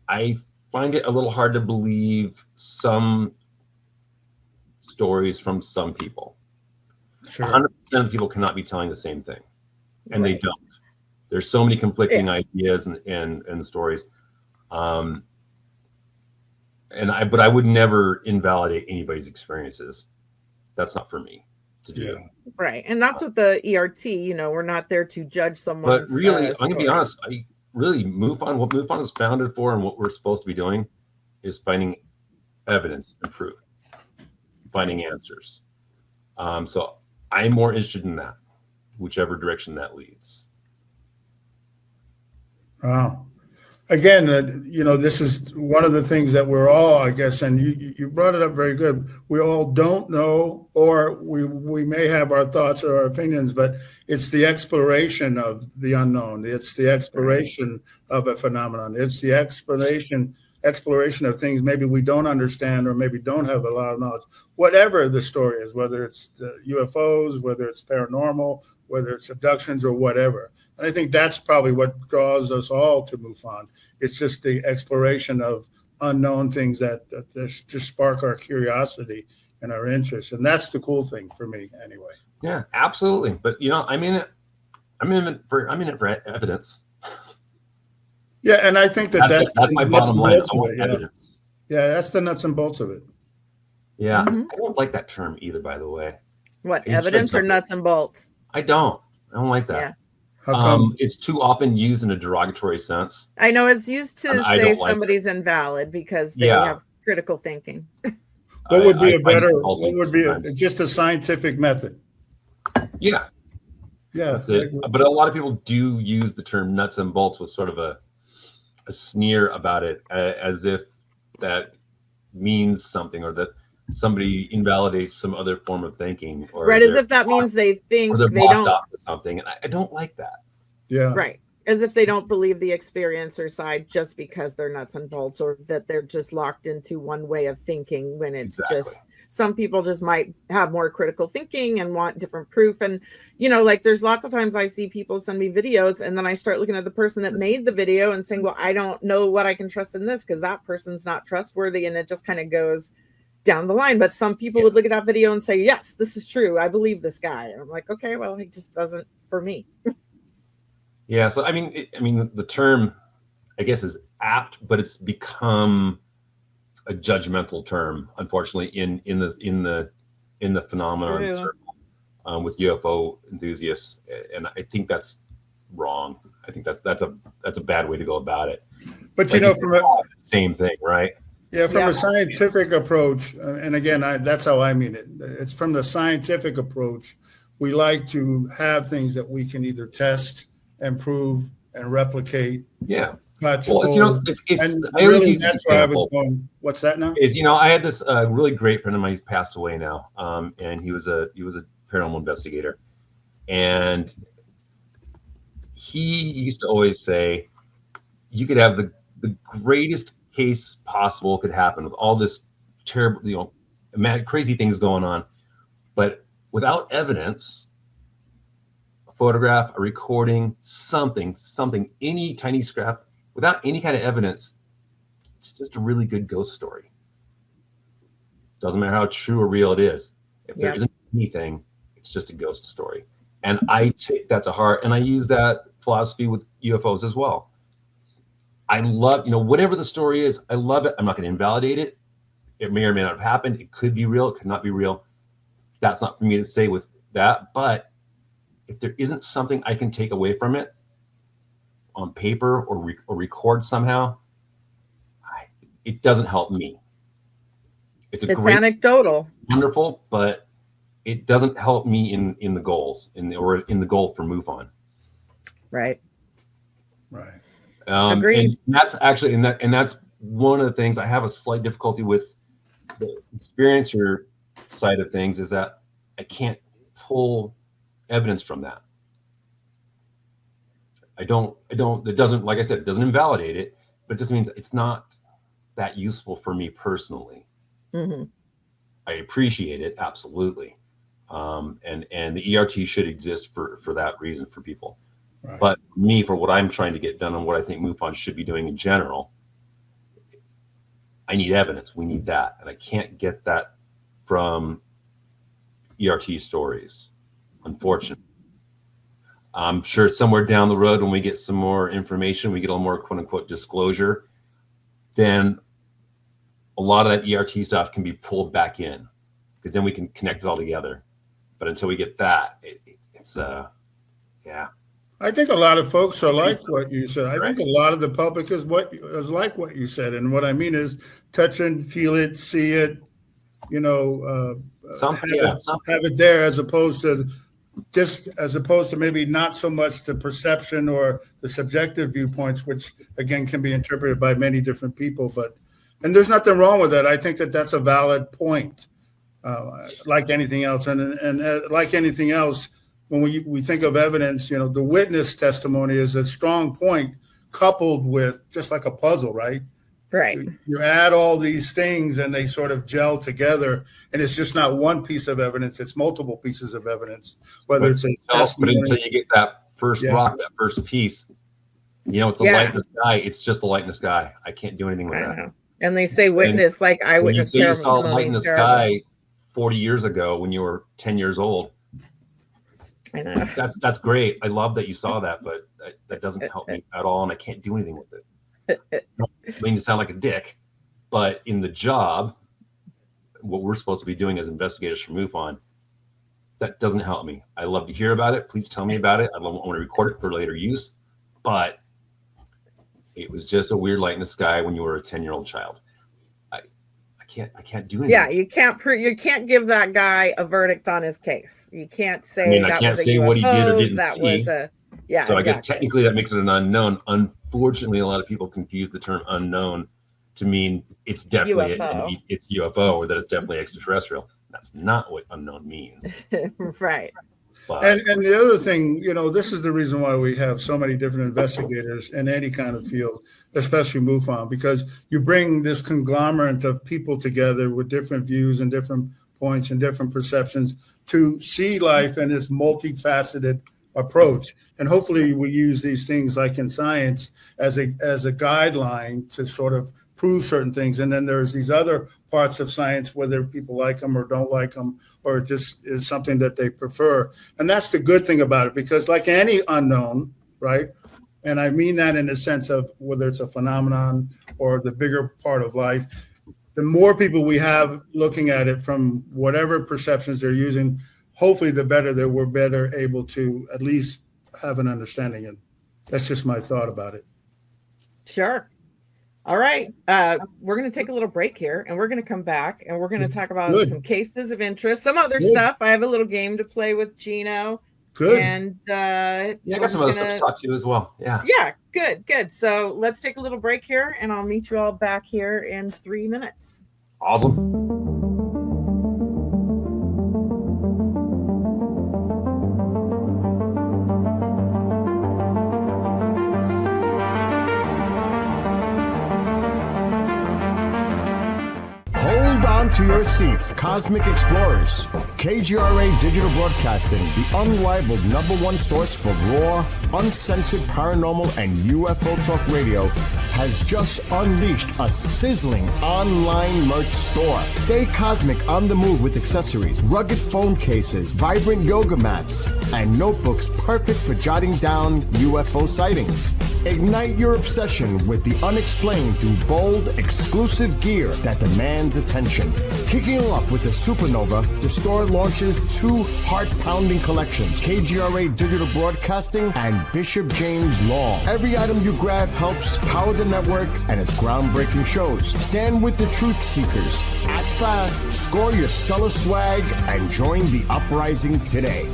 I find it a little hard to believe some stories from some people. Sure. 100% of people cannot be telling the same thing, and Right. they don't. There's so many conflicting ideas and stories, but I would never invalidate anybody's experiences. That's not for me to do. Yeah. right. And that's what the ERT, we're not there to judge But someone's really, I'm story. gonna be honest. What MUFON is founded for, and what we're supposed to be doing, is finding evidence and proof, finding answers. So I'm more interested in that, whichever direction that leads. Wow. Again, this is one of the things that we're all, I guess, and you brought it up very good. We all don't know, or we may have our thoughts or our opinions, but it's the exploration of the unknown. It's the exploration of a phenomenon. It's the exploration of things maybe we don't understand or maybe don't have a lot of knowledge. Whatever the story is, whether it's the UFOs, whether it's paranormal, whether it's abductions or whatever. And I think that's probably what draws us all to MUFON. It's just the exploration of unknown things that just spark our curiosity and our interest. And that's the cool thing for me anyway. Yeah, absolutely. But I'm in it for evidence. Yeah, and I think that's my bottom line. I want evidence. Yeah, that's the nuts and bolts of it. Yeah, I don't like that term either, by the way. What, evidence or nuts and bolts? I don't like that. Yeah. How come? It's too often used in a derogatory sense. I know it's used to I say don't like somebody's invalid because they have critical thinking. What would be just a scientific method? Yeah. Yeah. That's it. But a lot of people do use the term nuts and bolts with sort of a sneer about it, as if that means something, or that somebody invalidates some other form of thinking, or right, as if that means they think they don't something, and I don't like that. Yeah, right, as if they don't believe the experiencer side just because they're nuts and bolts, or that they're just locked into one way of thinking, when it's just some people just might have more critical thinking and want different proof. And like there's lots of times I see people send me videos and then I start looking at the person that made the video and saying, well, I don't know what I can trust in this because that person's not trustworthy, and it just kind of goes down the line. But some people would look at that video and say, yes, this is true, I believe this guy, and I'm like, okay, well, he just doesn't for me. Yeah, so I mean the term, I guess, is apt, but it's become a judgmental term, unfortunately, in the phenomenon circle, with UFO enthusiasts, and I think that's wrong. I think that's a bad way to go about it. But from a same thing, right? Yeah, from a scientific approach, and again, that's how I mean it. It's from the scientific approach. We like to have things that we can either test and prove and replicate. Yeah. Touch. Well, and I always really, use this that's where I was example. going. What's that now? Is I had this really great friend of mine. He's passed away now, and he was a paranormal investigator, and he used to always say, you could have the greatest case possible could happen with all this terrible, crazy things going on, but without evidence, a photograph, a recording, something, any tiny scrap, without any kind of evidence, it's just a really good ghost story. Doesn't matter how true or real it is. If there Yep. isn't anything, it's just a ghost story. And I take that to heart, and I use that philosophy with UFOs as well. I love, whatever the story is, I love it. I'm not going to invalidate it. It may or may not have happened. It could be real. It could not be real. That's not for me to say with that. But if there isn't something I can take away from it on paper or record somehow, it doesn't help me. It's great, anecdotal, wonderful, but it doesn't help me in the goals or in the goal for MUFON. right? Right. Agreed. And that's actually, and that's one of the things I have a slight difficulty with the experiencer side of things, is that I can't pull evidence from that. It doesn't, like I said, it doesn't invalidate it, but it just means it's not that useful for me personally. Mm-hmm. I appreciate it, absolutely. And the ERT should exist for that reason for people. Right. But me, for what I'm trying to get done and what I think MUFON should be doing in general, I need evidence. We need that. And I can't get that from ERT stories, unfortunately. I'm sure somewhere down the road, when we get some more information, we get a little more quote unquote disclosure, then a lot of that ERT stuff can be pulled back in, because then we can connect it all together. But until we get that, it's yeah. I think a lot of folks are like what you said. I think a lot of the public is like what you said. And what I mean is touch and feel it, see it, have it there, as opposed to maybe not so much the perception or the subjective viewpoints, which again can be interpreted by many different people. And there's nothing wrong with that. I think that that's a valid point, like anything else. And like anything else, when we think of evidence, the witness testimony is a strong point coupled with, just like a puzzle, right? Right. You add all these things and they sort of gel together, and it's just not one piece of evidence, it's multiple pieces of evidence, whether it's a testimony. But until you get that first rock, that first piece, it's a light in the sky. It's just a light in the sky. I can't do anything with that. Know. And they say witness, like eyewitness. When you say you saw a light in the sky 40 years ago when you were 10 years old, I know. That's great. I love that you saw that, but that doesn't help me at all, and I can't do anything with it. I mean to sound like a dick, but in the job, what we're supposed to be doing as investigators for MUFON, that doesn't help me. I love to hear about it. Please tell me about it. I want to record it for later use, but it was just a weird light in the sky when you were a 10-year-old child. I can't do anything. Yeah, you can't give that guy a verdict on his case. You can't say I can't say what he did or didn't see. So exactly. I guess technically that makes it an unknown. Unfortunately, a lot of people confuse the term unknown to mean it's definitely it's UFO, or that it's definitely extraterrestrial. That's not what unknown means. Right. But, and the other thing, this is the reason why we have so many different investigators in any kind of field, especially MUFON, because you bring this conglomerate of people together with different views and different points and different perceptions to see life in this multifaceted approach. And hopefully we use these things like in science as a guideline to sort of prove certain things. And then there's these other parts of science, whether people like them or don't like them, or just is something that they prefer. And that's the good thing about it, because like any unknown, right? And I mean that in the sense of whether it's a phenomenon or the bigger part of life, the more people we have looking at it from whatever perceptions they're using, hopefully the better that we're better able to at least have an understanding. And that's just my thought about it. Sure. All right. We're going to take a little break here, and we're going to come back, and we're going to talk about some cases of interest, some other stuff. I have a little game to play with Gino. Good. And I got some other stuff to talk to you as well. Yeah. Yeah. Good. So let's take a little break here, and I'll meet you all back here in 3 minutes. Awesome. onto your seats, Cosmic Explorers. KGRA Digital Broadcasting, the unrivaled #1 source for raw, uncensored paranormal and UFO talk radio, has just unleashed a sizzling online merch store. Stay cosmic on the move with accessories, rugged phone cases, vibrant yoga mats, and notebooks perfect for jotting down UFO sightings. Ignite your obsession with the unexplained through bold, exclusive gear that demands attention. Kicking off with the Supernova, the store launches 2 heart-pounding collections, KGRA Digital Broadcasting and Bishop James Long. Every item you grab helps power the network and its groundbreaking shows. Stand with the truth seekers. Act fast, score your stellar swag, and join the uprising today.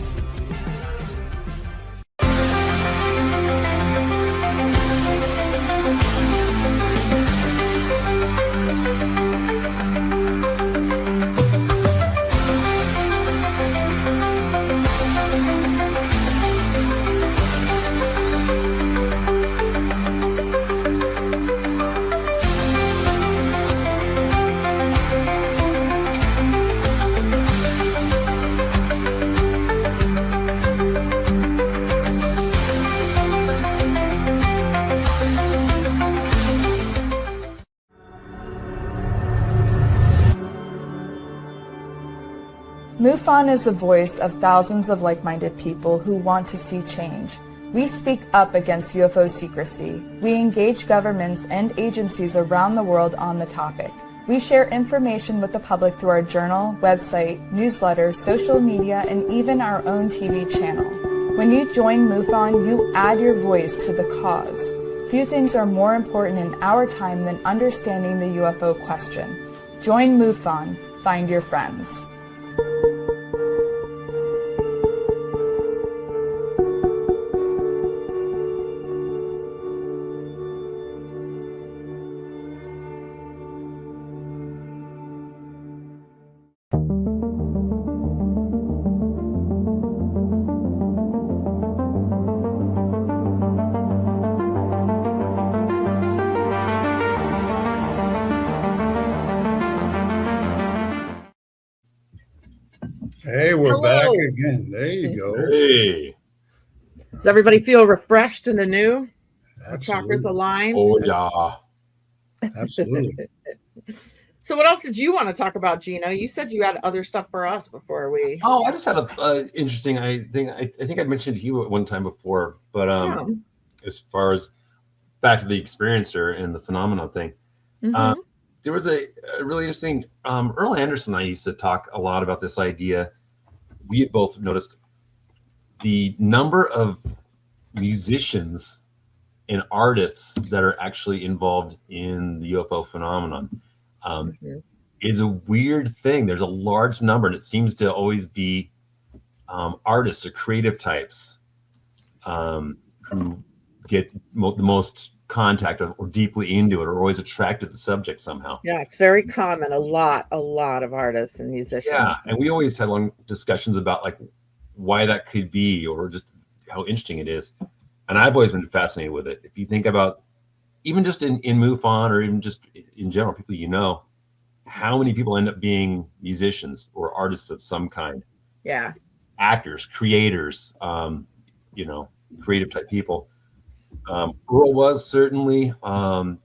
MUFON is the voice of thousands of like-minded people who want to see change. We speak up against UFO secrecy. We engage governments and agencies around the world on the topic. We share information with the public through our journal, website, newsletter, social media, and even our own TV channel. When you join MUFON, you add your voice to the cause. Few things are more important in our time than understanding the UFO question. Join MUFON. Find your friends. Hey, we're back again. There you go. Hey. Does everybody feel refreshed and anew? Absolutely. Chakras aligned? Oh, yeah. Absolutely. So what else did you want to talk about, Gino? You said you had other stuff for us before we... Oh, I just had a interesting thing. I think I mentioned to you at one time before, but as far as back to the experiencer and the phenomenon thing, there was a really interesting, Earl Anderson and I used to talk a lot about this idea. We had both noticed the number of musicians and artists that are actually involved in the UFO phenomenon is a weird thing. There's a large number, and it seems to always be artists or creative types who get the most contact or deeply into it, or always attracted to the subject somehow. Yeah, it's very common. A lot of artists and musicians. Yeah, and we always had long discussions about like why that could be, or just how interesting it is. And I've always been fascinated with it. If you think about even just in MUFON, or even just in general, people you know, how many people end up being musicians or artists of some kind? Yeah. Actors, creators, creative type people. Earl was certainly.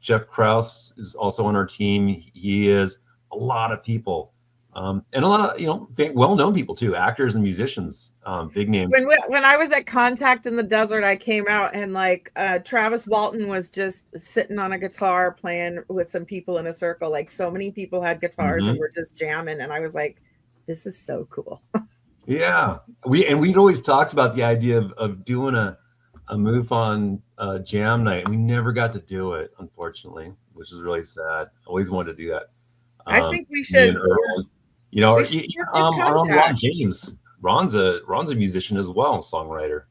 Jeff Krause is also on our team. He is. A lot of people, and a lot of well-known people too, actors and musicians, big names. When I was at Contact in the Desert, I came out and Travis Walton was just sitting on a guitar playing with some people in a circle. Like, so many people had guitars and were just jamming, and I was like, "This is so cool." Yeah, we'd always talked about the idea of doing a MUFON jam night, and we never got to do it, unfortunately, which is really sad. Always wanted to do that. I think we should. Our own Ron James. Ron's a musician as well, songwriter.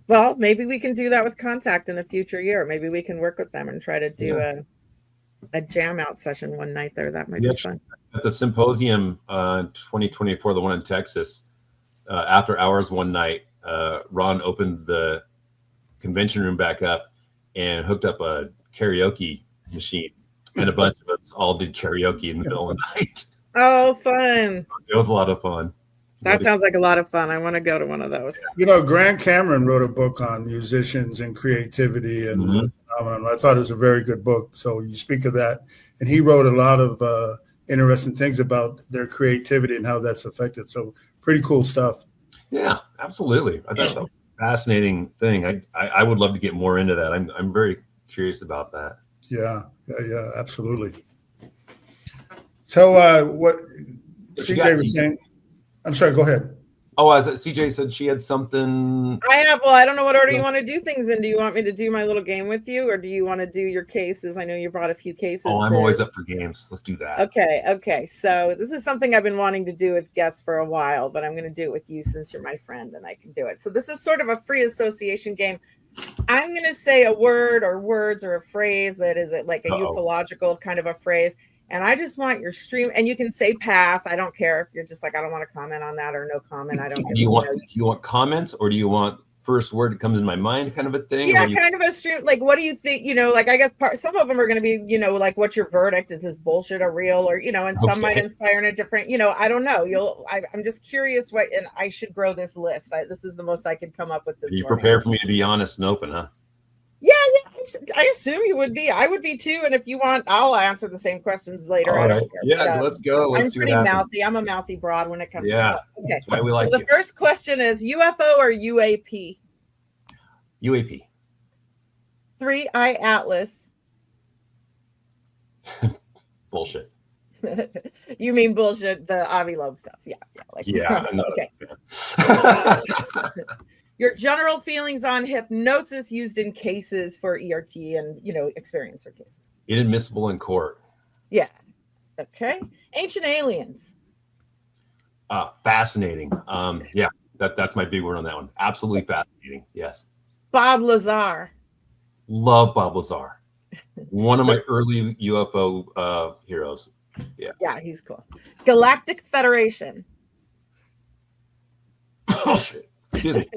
Well, maybe we can do that with Contact in a future year. Maybe we can work with them and try to do a jam out session one night there. That might be fun. At the symposium 2024, the one in Texas, after hours one night, Ron opened the convention room back up and hooked up a karaoke machine, and a bunch of us us all did karaoke in the middle of the night. Oh, fun. It was a lot of fun. That sounds like a lot of fun. I want to go to one of those. Grant Cameron wrote a book on musicians and creativity and phenomenon. I thought it was a very good book. So you speak of that, and he wrote a lot of interesting things about their creativity and how that's affected. So pretty cool stuff. Yeah, absolutely. I thought that was a fascinating thing. I would love to get more into that. I'm very curious about that. Yeah, absolutely. So what CJ was saying, I'm sorry, go ahead. Oh, as CJ said, she had something. I don't know what order you want to do things in. Do you want me to do my little game with you, or do you want to do your cases? I know you brought a few cases. Oh, I'm always up for games. Let's do that. Okay. So this is something I've been wanting to do with guests for a while, but I'm going to do it with you since you're my friend and I can do it. So this is sort of a free association game. I'm going to say a word or words or a phrase that is like a ufological kind of a phrase. And I just want your stream, and you can say pass. I don't care if you're just like, I don't want to comment on that or no comment. I don't care. Do you want comments, or do you want first word that comes in my mind kind of a thing? Yeah, kind of a stream. Like, what do you think? Like, I guess some of them are going to be, like, what's your verdict? Is this bullshit or real? Or, and some might inspire in a different, I don't know. I'm just curious and I should grow this list. This is the most I could come up with this. Are you prepared for me to be honest and open, huh? Yeah. I assume you would be. I would be too. And if you want, I'll answer the same questions later. All right. Yeah, let's go. Let's I'm pretty mouthy. I'm a mouthy broad when it comes to stuff. Okay. That's why we like so the first question is UFO or UAP? UAP. 3-Eye Atlas. Bullshit. You mean bullshit, the Avi Loeb stuff. Yeah. Okay. Your general feelings on hypnosis used in cases for ERT and, experiencer cases. Inadmissible in court. Yeah. Okay. Ancient aliens. Fascinating. Yeah, that's my big word on that one. Absolutely fascinating. Yes. Bob Lazar. Love Bob Lazar. One of my early UFO heroes. Yeah. Yeah, he's cool. Galactic Federation. Oh, shit. Excuse me.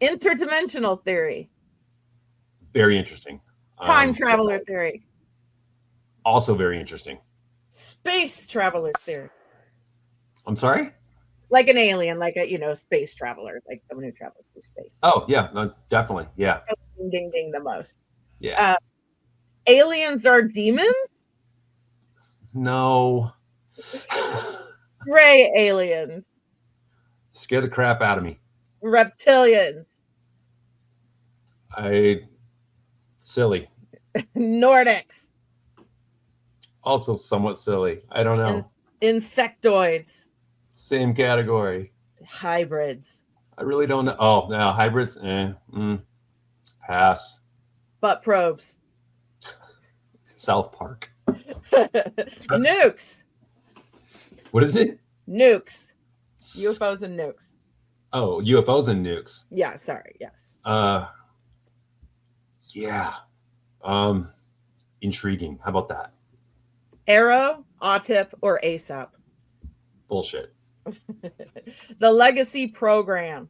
Interdimensional theory. Very interesting. Time traveler theory. Also very interesting. Space traveler theory. I'm sorry? Like an alien, like a space traveler, like someone who travels through space. Oh yeah, no, definitely, yeah. Ding ding the most. Yeah. Aliens are demons? No. Gray aliens. Scare the crap out of me. Reptilians. Silly. Nordics. Also somewhat silly. I don't know. Insectoids. Same category. Hybrids. I really don't know. Oh, no, hybrids. Pass. Butt probes. South Park. Nukes. What is it? Nukes. UFOs and nukes. Oh, UFOs and nukes. Yeah, sorry. Yes. Yeah. Intriguing. How about that? Arrow, ATIP, or ASAP? Bullshit. The Legacy Program.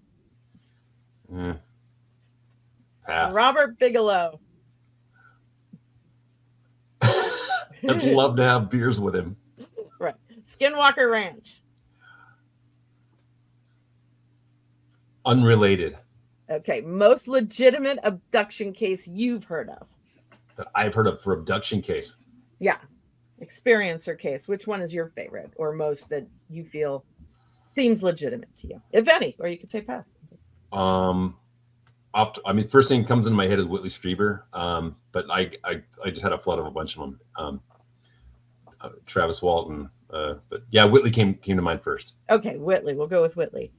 Pass. Robert Bigelow. I'd love to have beers with him. Right. Skinwalker Ranch. Unrelated. Okay. Most legitimate abduction case you've heard of? That I've heard of for abduction case. Yeah. Experiencer case. Which one is your favorite or most that you feel seems legitimate to you, if any? Or you could say pass. First thing that comes into my head is Whitley Strieber, but I just had a flood of a bunch of them. Travis Walton, but yeah, Whitley came to mind first. Okay, Whitley. We'll go with Whitley.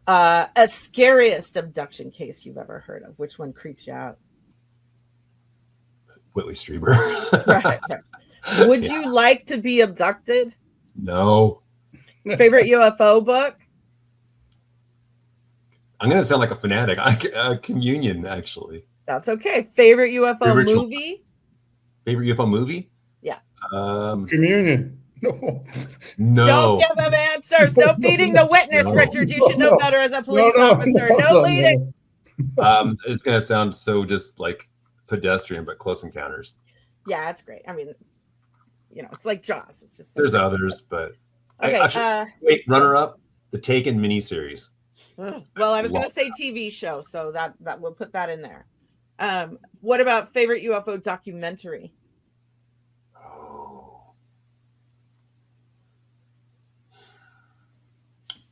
A scariest abduction case you've ever heard of? Which one creeps you out? Whitley Strieber. Right. Would you like to be abducted? No. Favorite UFO book? I'm going to sound like a fanatic. Communion, actually. That's okay. Favorite UFO movie? Favorite UFO movie? Yeah. Communion. No. Don't give them answers. No feeding the witness, Richard. You should know better as a police officer. No leading. It's going to sound so just like pedestrian, but Close Encounters. Yeah, that's great. I mean, it's like Jaws. It's just there's others, but okay. Wait, runner up, the Taken miniseries. Well, I was going to say TV show, so that we'll put that in there. What about favorite UFO documentary? Oh,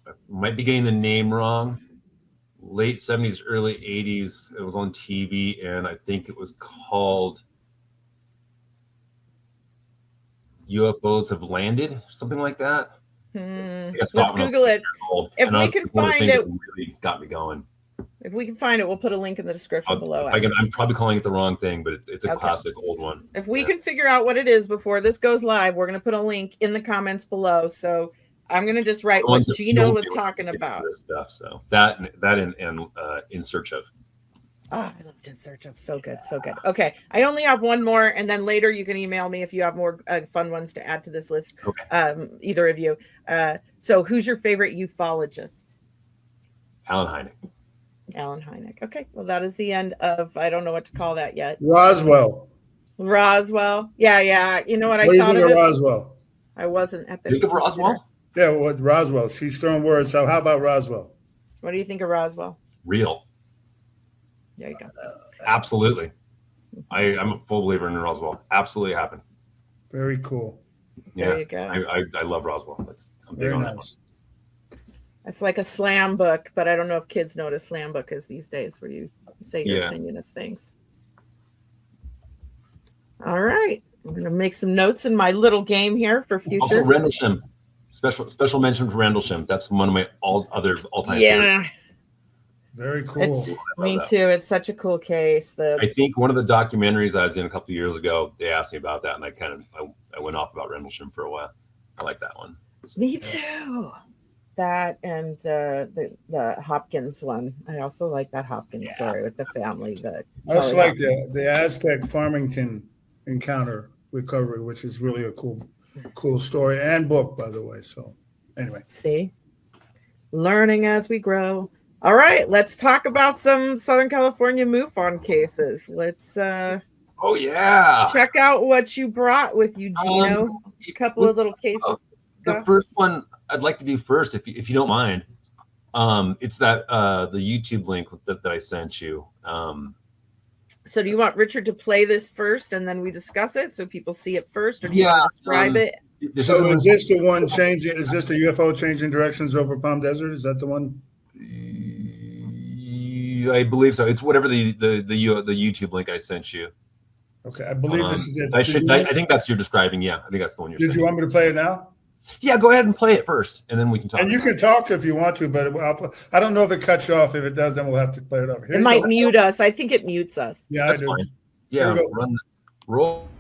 I might be getting the name wrong. Late 70s, early 80s. It was on TV, and I think it was called UFOs Have Landed, something like that. Let's Google it. If we can find it, really got me going. If we can find it, we'll put a link in the description below. I'm probably calling it the wrong thing, but it's a classic old one. If we can figure out what it is before this goes live, we're going to put a link in the comments below. So I'm going to just write what Gino was talking about. Stuff. So that and In Search Of. Oh, I loved In Search Of. So good. So good. Okay. I only have one more, and then later you can email me if you have more fun ones to add to this list. Okay. Either of you. So who's your favorite ufologist? Alan Hynek. Alan Hynek. Okay. Well, that is the end of, I don't know what to call that yet. Roswell. Yeah. You know what I What thought do you think of Roswell? I wasn't at the. Think of Roswell? Yeah, what Roswell? She's throwing words. So how about Roswell? What do you think of Roswell? Real. There you go. Absolutely. I'm a full believer in Roswell. Absolutely happened. Very cool. Yeah, there you go. I love Roswell. I'm big Very on nice. that one. It's like a slam book, but I don't know if kids know what a slam book is these days, where you say your opinion of things. All right. I'm going to make some notes in my little game here for future. Also, Rendlesham. Special mention for Rendlesham. That's one of my all-time favorites. Very cool. Me too. It's such a cool case. I think one of the documentaries I was in a couple of years ago, they asked me about that, and I went off about Rendlesham for a while. I like that one. Me too. That and the Hopkins one. I also like that Hopkins story with the family. I also like the Aztec Farmington encounter recovery, which is really a cool story and book, by the way. So anyway. See? Learning as we grow. All right, let's talk about some Southern California MUFON cases. Let's check out what you brought with you, Gino. A couple of little cases. The first one I'd like to do first, if you don't mind. It's that the YouTube link that I sent you. So do you want Richard to play this first and then we discuss it so people see it first, or do you want to describe it? So is this the one changing? Is this the UFO changing directions over Palm Desert? Is that the one? I believe so. It's whatever the YouTube link I sent you. Okay, I believe this is it. I think that's you're describing. Yeah, I think that's the one you're saying. Did you want me to play it now? Yeah, go ahead and play it first, and then we can talk. And you can talk if you want to, but I don't know if it cuts you off. If it does, then we'll have to play it over. It might mute us. I think it mutes us. Yeah, that's I do. Fine. Yeah, roll.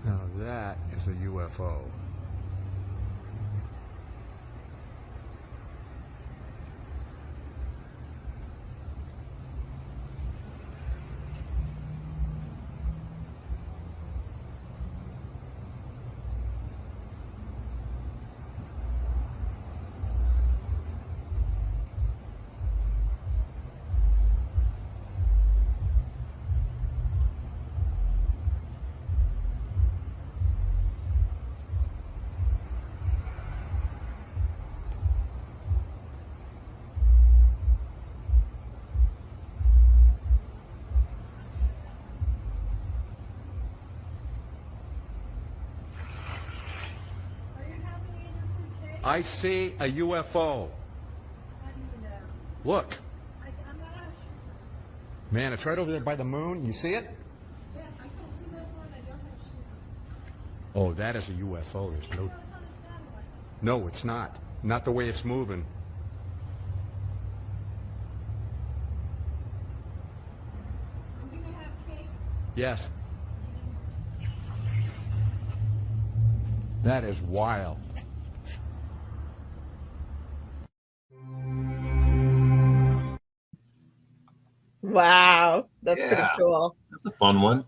Now that is a UFO. I see a UFO. Look. Man, it's right over there by the moon. You see it? Yeah, I can see that one. I don't have shit. Oh, that is a UFO. There's no... No, it's not. Not the way it's moving. I'm gonna have cake. Yes. That is wild. Wow, that's pretty cool. That's a fun one.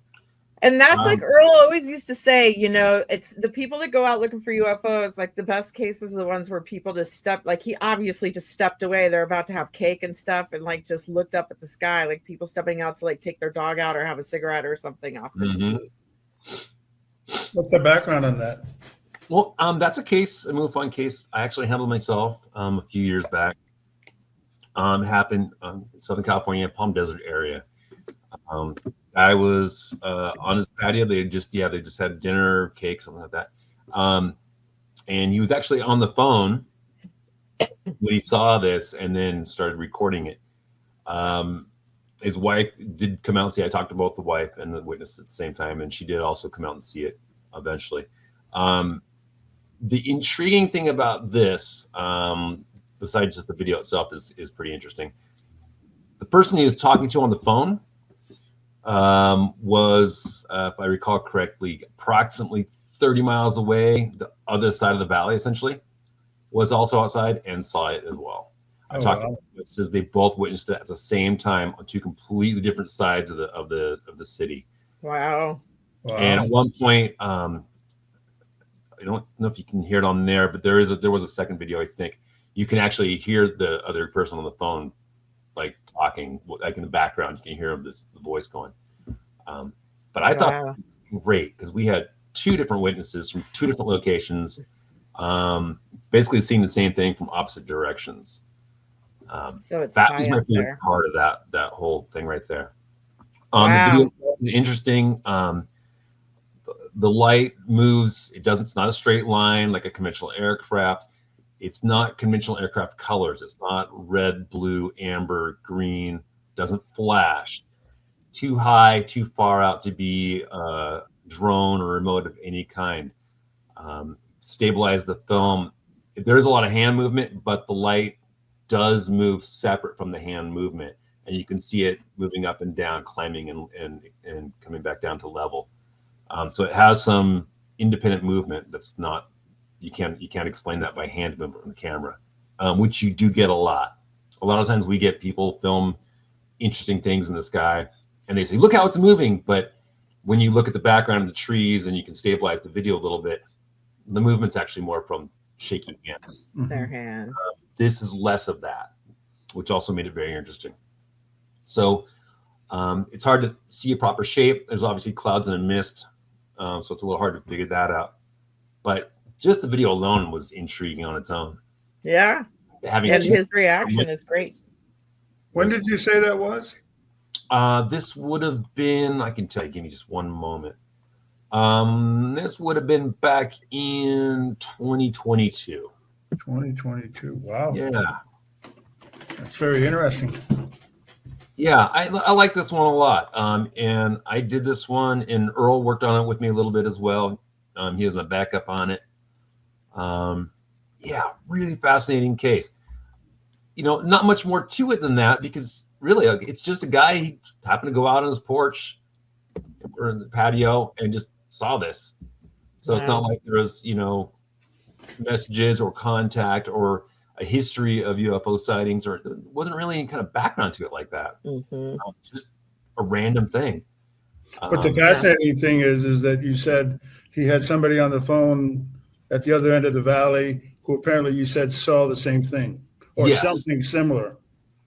And that's like Earl always used to say, you know, it's the people that go out looking for UFOs, like the best cases are the ones where people just stepped, like he obviously just stepped away. They're about to have cake and stuff and like just looked up at the sky, like people stepping out to like take their dog out or have a cigarette or something off the sea. What's the background on that? Well, that's a case, a MUFON case I actually handled myself a few years back. It happened in Southern California, Palm Desert area. I was on his patio. They just had dinner, cake, something like that. And he was actually on the phone when he saw this and then started recording it. His wife did come out and see it. I talked to both the wife and the witness at the same time, and she did also come out and see it eventually. The intriguing thing about this, besides just the video itself, is pretty interesting. The person he was talking to on the phone was, if I recall correctly, approximately 30 miles away, the other side of the valley, essentially, was also outside and saw it as well. I talked to witnesses; they both witnessed it at the same time on two completely different sides of the city. Wow. And at one point, I don't know if you can hear it on there, but there was a second video. I think you can actually hear the other person on the phone, like talking, like in the background. You can hear the voice going. But I thought it was great because we had two different witnesses from two different locations, basically seeing the same thing from opposite directions. So it's that was my favorite part of that whole thing right there. The video is interesting. The light moves. It's not a straight line like a conventional aircraft. It's not conventional aircraft colors. It's not red, blue, amber, green. Doesn't flash. Too high, too far out to be a drone or remote of any kind. Stabilize the film. There's a lot of hand movement, but the light does move separate from the hand movement, and you can see it moving up and down, climbing and coming back down to level. So it has some independent movement that's not, you can't explain that by hand movement on the camera, which you do get a lot. A lot of times we get people film interesting things in the sky and they say, look how it's moving. But when you look at the background of the trees and you can stabilize the video a little bit, the movement's actually more from shaking hands. Their hand. This is less of that, which also made it very interesting. So it's hard to see a proper shape. There's obviously clouds and a mist. So it's a little hard to figure that out. But just the video alone was intriguing on its own. Yeah. And his reaction is great. When did you say that was? This would have been, I can tell you, give me just one moment. This would have been back in 2022. 2022. Wow. Yeah. That's very interesting. Yeah, I like this one a lot. And I did this one, and Earl worked on it with me a little bit as well. He was my backup on it. Yeah, really fascinating case. You know, not much more to it than that, because really it's just a guy, he happened to go out on his porch or in the patio and just saw this. So it's not like there was, you know, messages or contact or a history of UFO sightings, or there wasn't really any kind of background to it like that. Just a random thing. But the fascinating thing is that you said he had somebody on the phone at the other end of the valley who apparently you said saw the same thing or something similar.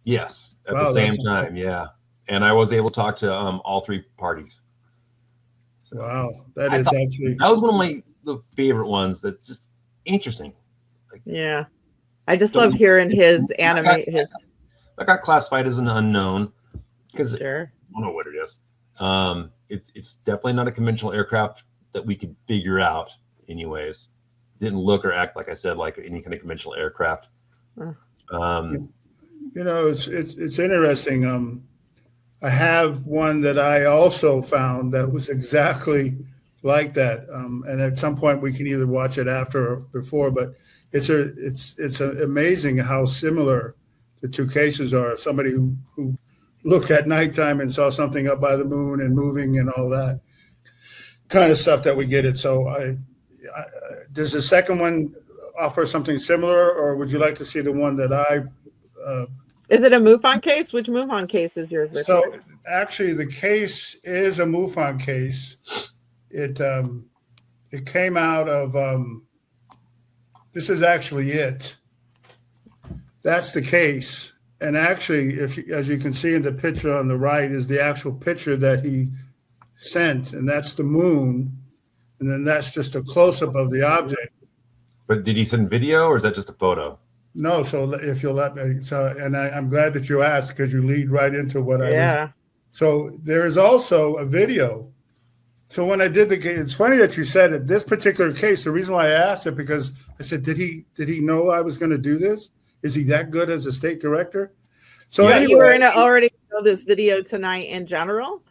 Yes, at the same time, yeah. And I was able to talk to all three parties. So wow, that is actually that was one of the favorite ones. That's just interesting. Like, yeah, I just love hearing his anime. That got classified as an unknown because I don't know what it is. It's definitely not a conventional aircraft that we could figure out. Anyways, didn't look or act, like I said, like any kind of conventional aircraft. It's interesting. I have one that I also found that was exactly like that. And at some point we can either watch it after or before, but it's amazing how similar the two cases are. Somebody who looked at nighttime and saw something up by the moon and moving and all that kind of stuff that we get it. So does the second one offer something similar, or would you like to see the one that I? Is it a MUFON case? Which MUFON case is yours, Richard? So actually, the case is a MUFON case. It came out of. This is actually it. That's the case, and actually, as you can see in the picture on the right, is the actual picture that he sent, and that's the moon, and then that's just a close-up of the object. But did he send video, or is that just a photo? No, so if you'll let me, and I'm glad that you asked because you lead right into what I was. So there is also a video. So when I did the case, it's funny that you said it. This particular case, the reason why I asked it, because I said, did he know I was going to do this? Is he that good as a state director? So yeah, anyway, you were going to already show this video tonight in general?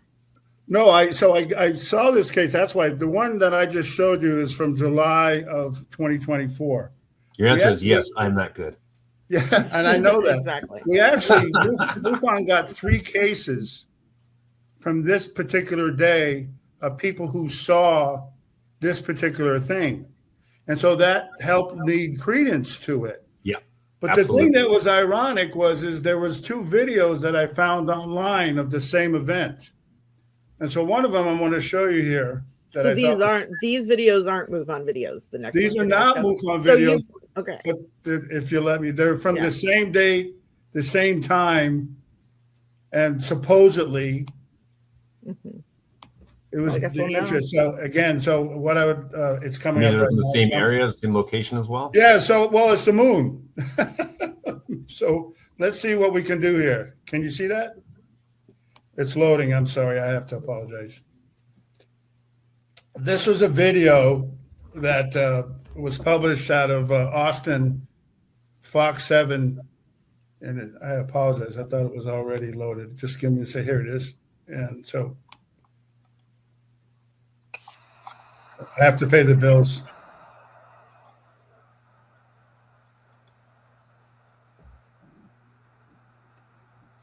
No, I saw this case. That's why the one that I just showed you is from July of 2024. Your answer is yes, I'm that good. Yeah, and I know that. Exactly. We actually, MUFON got 3 cases from this particular day of people who saw this particular thing. And so that helped lead credence to it. Yeah. But absolutely. the thing that was ironic is there was 2 videos that I found online of the same event. And so one of them I'm going to show you here. So these videos aren't MUFON videos. The next these are not MUFON videos. Okay. But if you let me, they're from the same date, the same time, and supposedly it was the interest. So again, so what I would, it's coming up. They're in the same area, the same location as well? Yeah, so, well, it's the moon. So let's see what we can do here. Can you see that? It's loading. I'm sorry. I have to apologize. This was a video that was published out of Austin, Fox 7. And I apologize. I thought it was already loaded. Just give me a second. Here it is. And so I have to pay the bills.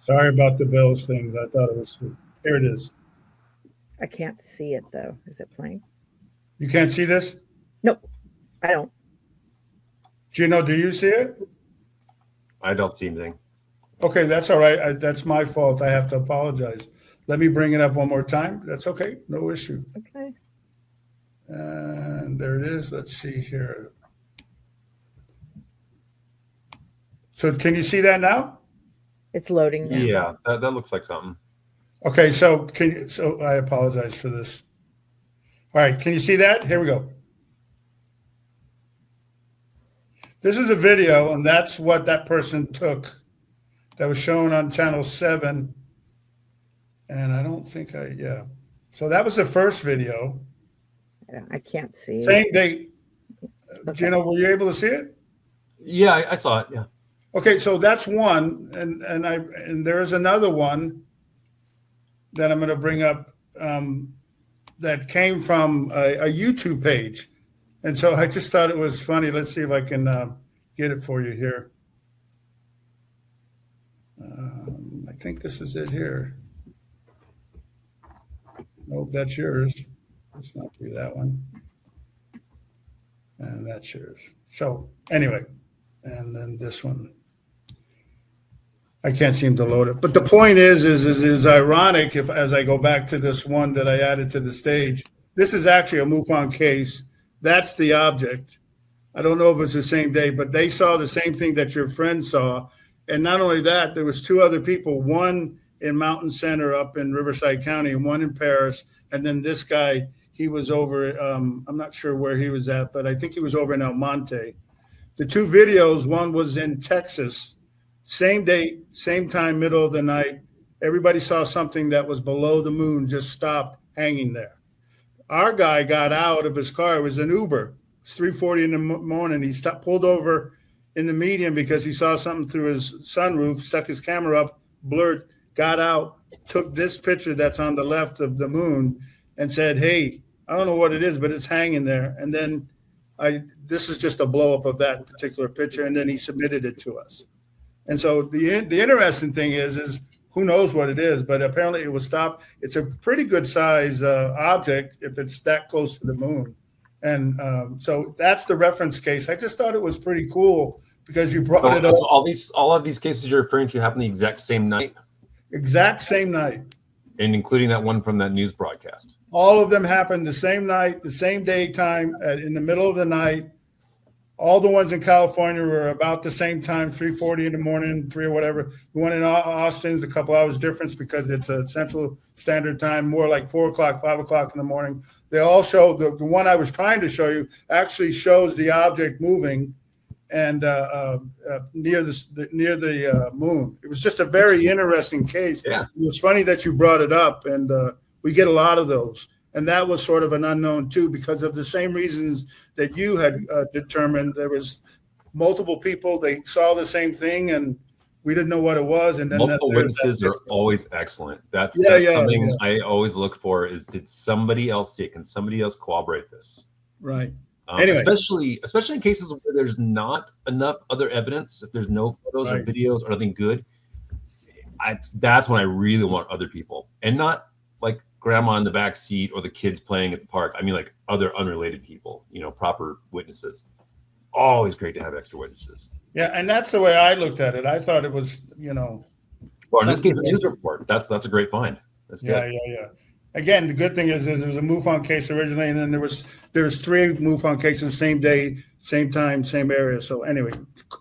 Sorry about the bills things. I thought it was, here it is. I can't see it though. Is it playing? You can't see this? Nope, I don't. Gino, do you see it? I don't see anything. Okay, that's all right. That's my fault. I have to apologize. Let me bring it up one more time. That's okay. No issue. Okay. And there it is. Let's see here. So can you see that now? It's loading now. Yeah, that looks like something. Okay, so so I apologize for this. All right, can you see that? Here we go. This is a video, and that's what that person took that was shown on channel 7. And I don't think So that was the first video. I can't see. Same date. Okay. Gino, were you able to see it? Yeah, I saw it. Yeah. Okay, so that's one, and there is another one that I'm going to bring up that came from a YouTube page, and so I just thought it was funny. Let's see if I can get it for you here. I think this is it here. Nope, that's yours. Let's not do that one. And that's yours. So anyway, and then this one. I can't seem to load it. But the point is ironic as I go back to this one that I added to the stage. This is actually a MUFON case. That's the object. I don't know if it's the same day, but they saw the same thing that your friend saw. And not only that, there was 2 other people, one in Mountain Center up in Riverside County and one in Paris. And then this guy, he was over, I'm not sure where he was at, but I think he was over in El Monte. The 2 videos, one was in Texas, same date, same time, middle of the night. Everybody saw something that was below the moon, just stopped hanging there. Our guy got out of his car. It was an Uber. It's 3:40 in the morning. He pulled over in the median because he saw something through his sunroof, stuck his camera up, blurred, got out, took this picture that's on the left of the moon and said, hey, I don't know what it is, but it's hanging there. And then this is just a blow up of that particular picture. And then he submitted it to us. And so the interesting thing is who knows what it is, but apparently it was stopped. It's a pretty good size object if it's that close to the moon. And so that's the reference case. I just thought it was pretty cool because you brought it up. So all of these cases you're referring to happened the exact same night? Exact same night. And including that one from that news broadcast? All of them happened the same night, the same daytime, in the middle of the night. All the ones in California were about the same time, 3:40 in the morning, 3 or whatever. The one in Austin's a couple hours difference because it's a Central Standard Time, more like 4 o'clock, 5 o'clock in the morning. They all show, the one I was trying to show you actually shows the object moving and near the moon. It was just a very interesting case. Yeah. It was funny that you brought it up, and we get a lot of those. And that was sort of an unknown too, because of the same reasons that you had determined. There was multiple people, they saw the same thing and we didn't know what it was. And then multiple witnesses are always excellent. That's something I always look for is, did somebody else see it? Can somebody else corroborate this? Right. Anyway. Especially in cases where there's not enough other evidence, if there's no photos or videos or nothing good, that's when I really want other people, and not like grandma in the back seat or the kids playing at the park. I mean, like other unrelated people, proper witnesses. Always great to have extra witnesses. Yeah, and that's the way I looked at it. I thought it was, Well, in this case, a news report. That's a great find. That's good. Yeah. Again, the good thing is there was a MUFON case originally, and then there was 3 MUFON cases, same day, same time, same area. So anyway,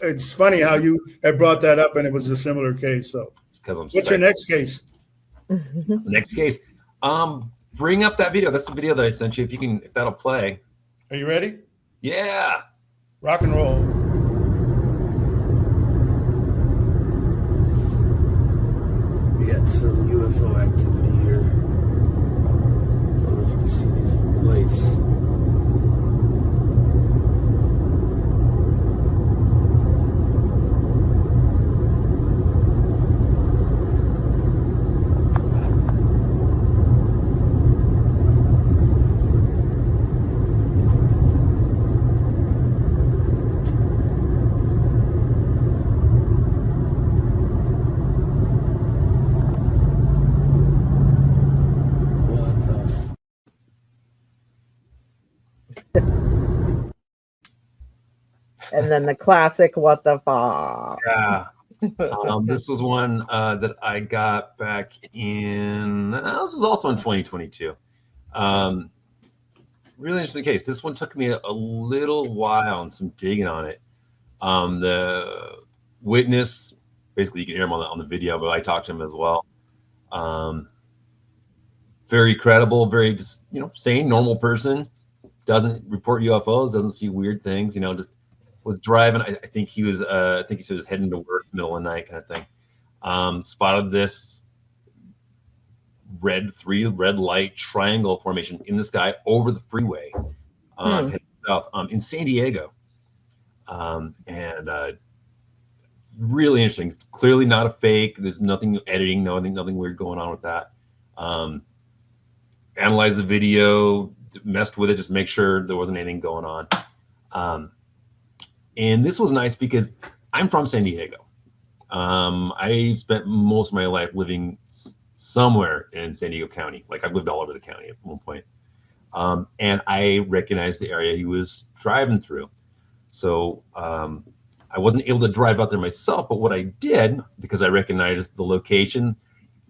it's funny how you had brought that up, and it was a similar case. So it's because I'm what's your next case? Next case. Bring up that video. That's the video that I sent you. If that'll play. Are you ready? Yeah. Rock and roll. We got some UFO activity here. I don't know if you can see these lights. And then the classic, what the fuck? Yeah. This was one that I got back in, this was also in 2022. Really interesting case. This one took me a little while and some digging on it. The witness, basically you can hear him on the video, but I talked to him as well. Very credible, very just, sane, normal person. Doesn't report UFOs, doesn't see weird things, just was driving. I think he was he said he was heading to work middle of the night kind of thing. Spotted this red light triangle formation in the sky over the freeway heading south in San Diego. And really interesting. It's clearly not a fake. There's nothing editing, nothing weird going on with that. Analyzed the video, messed with it, just make sure there wasn't anything going on. And this was nice because I'm from San Diego. I spent most of my life living somewhere in San Diego County. Like I've lived all over the county at one point. And I recognized the area he was driving through. So I wasn't able to drive out there myself, but what I did, because I recognized the location,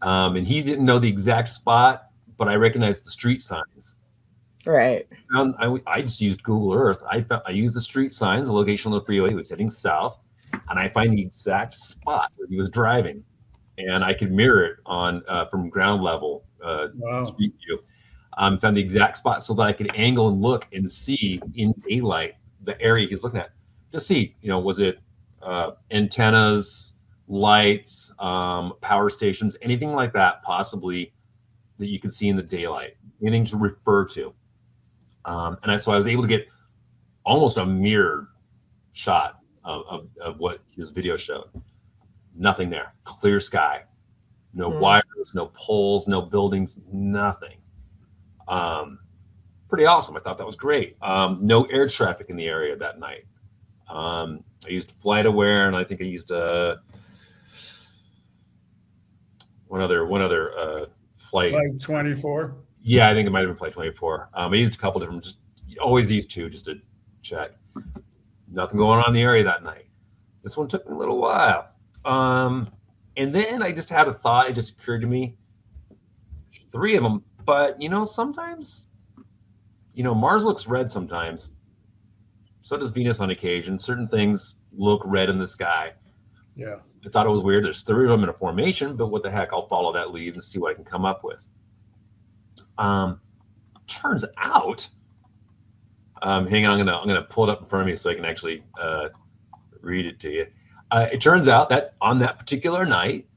and he didn't know the exact spot, but I recognized the street signs. Right. I just used Google Earth. I used the street signs, the location on the freeway. He was heading south, and I find the exact spot where he was driving, and I could mirror it on from ground level street view. Found the exact spot so that I could angle and look and see in daylight the area he's looking at. To see, was it antennas, lights, power stations, anything like that, possibly that you could see in the daylight, anything to refer to. So I was able to get almost a mirror shot of what his video showed. Nothing there. Clear sky. No wires, no poles, no buildings, nothing. Pretty awesome. I thought that was great. No air traffic in the area that night. I used FlightAware, and I think I used one other flight. Flight 24. Yeah, I think it might have been Flight 24. I used a couple different, just always these two just to check. Nothing going on in the area that night. This one took me a little while. And then I just had a thought. It just occurred to me. 3 of them. But, sometimes, Mars looks red sometimes. So does Venus on occasion. Certain things look red in the sky. Yeah. I thought it was weird. There's 3 of them in a formation, but what the heck? I'll follow that lead and see what I can come up with. Turns out, hang on, I'm gonna pull it up in front of me so I can actually read it to you. It turns out that on that particular night,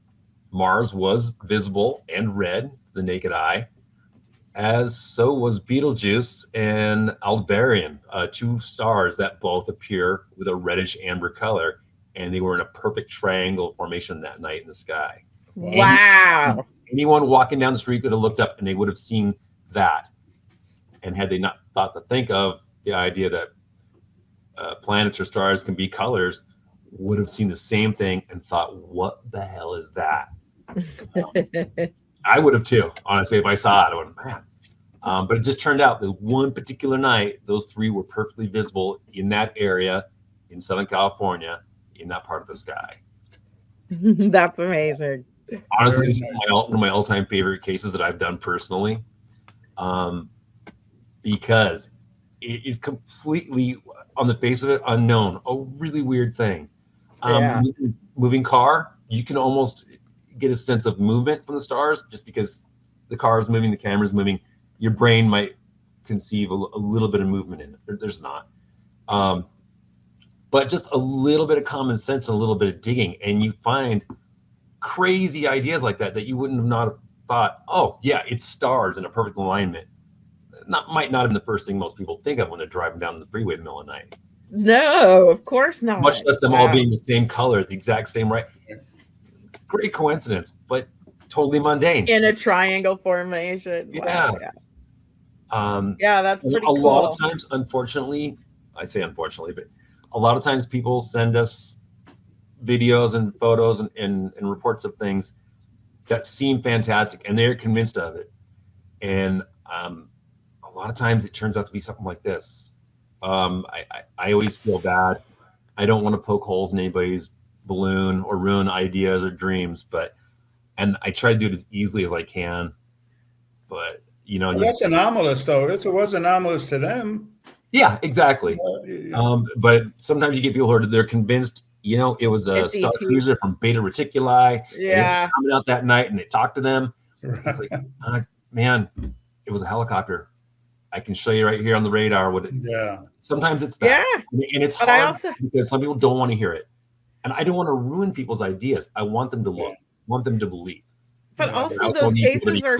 Mars was visible and red to the naked eye, as so was Betelgeuse and Aldebaran, 2 stars that both appear with a reddish amber color, and they were in a perfect triangle formation that night in the sky. Wow. Anyone walking down the street could have looked up and they would have seen that. And had they not thought to think of the idea that planets or stars can be colors, would have seen the same thing and thought, what the hell is that? I would have too, honestly, if I saw it. I would have, man. But it just turned out that one particular night, those 3 were perfectly visible in that area in Southern California, in that part of the sky. That's amazing. Honestly, this is one of my all-time favorite cases that I've done personally, because it is completely, on the face of it, unknown. A really weird thing. Moving car, you can almost get a sense of movement from the stars just because the car is moving, the camera is moving. Your brain might conceive a little bit of movement in it. There's not. But just a little bit of common sense and a little bit of digging, and you find crazy ideas like that you wouldn't have not thought, oh, yeah, it's stars in a perfect alignment. Might not have been the first thing most people think of when they're driving down the freeway in the middle of the night. No, of course not. Much less them all being the same color, the exact same right. Great coincidence, but totally mundane. In a triangle formation. Yeah. Wow, yeah, that's pretty cool. A lot of times, unfortunately, I say unfortunately, but a lot of times people send us videos and photos and reports of things that seem fantastic and they're convinced of it. And a lot of times it turns out to be something like this. I always feel bad. I don't want to poke holes in anybody's balloon or ruin ideas or dreams, and I try to do it as easily as I can. But that's anomalous, though. It was anomalous to them. Yeah, exactly. But sometimes you get people who they're convinced, it was a star cruiser from Beta Reticuli. Yeah, it was coming out that night, and they talked to them. Right. It's like, man, it was a helicopter. I can show you right here on the radar what it. Yeah. Sometimes it's that. Yeah. And it's hard because some people don't want to hear it, and I don't want to ruin people's ideas. I want them to look, want them to believe. But also those cases are.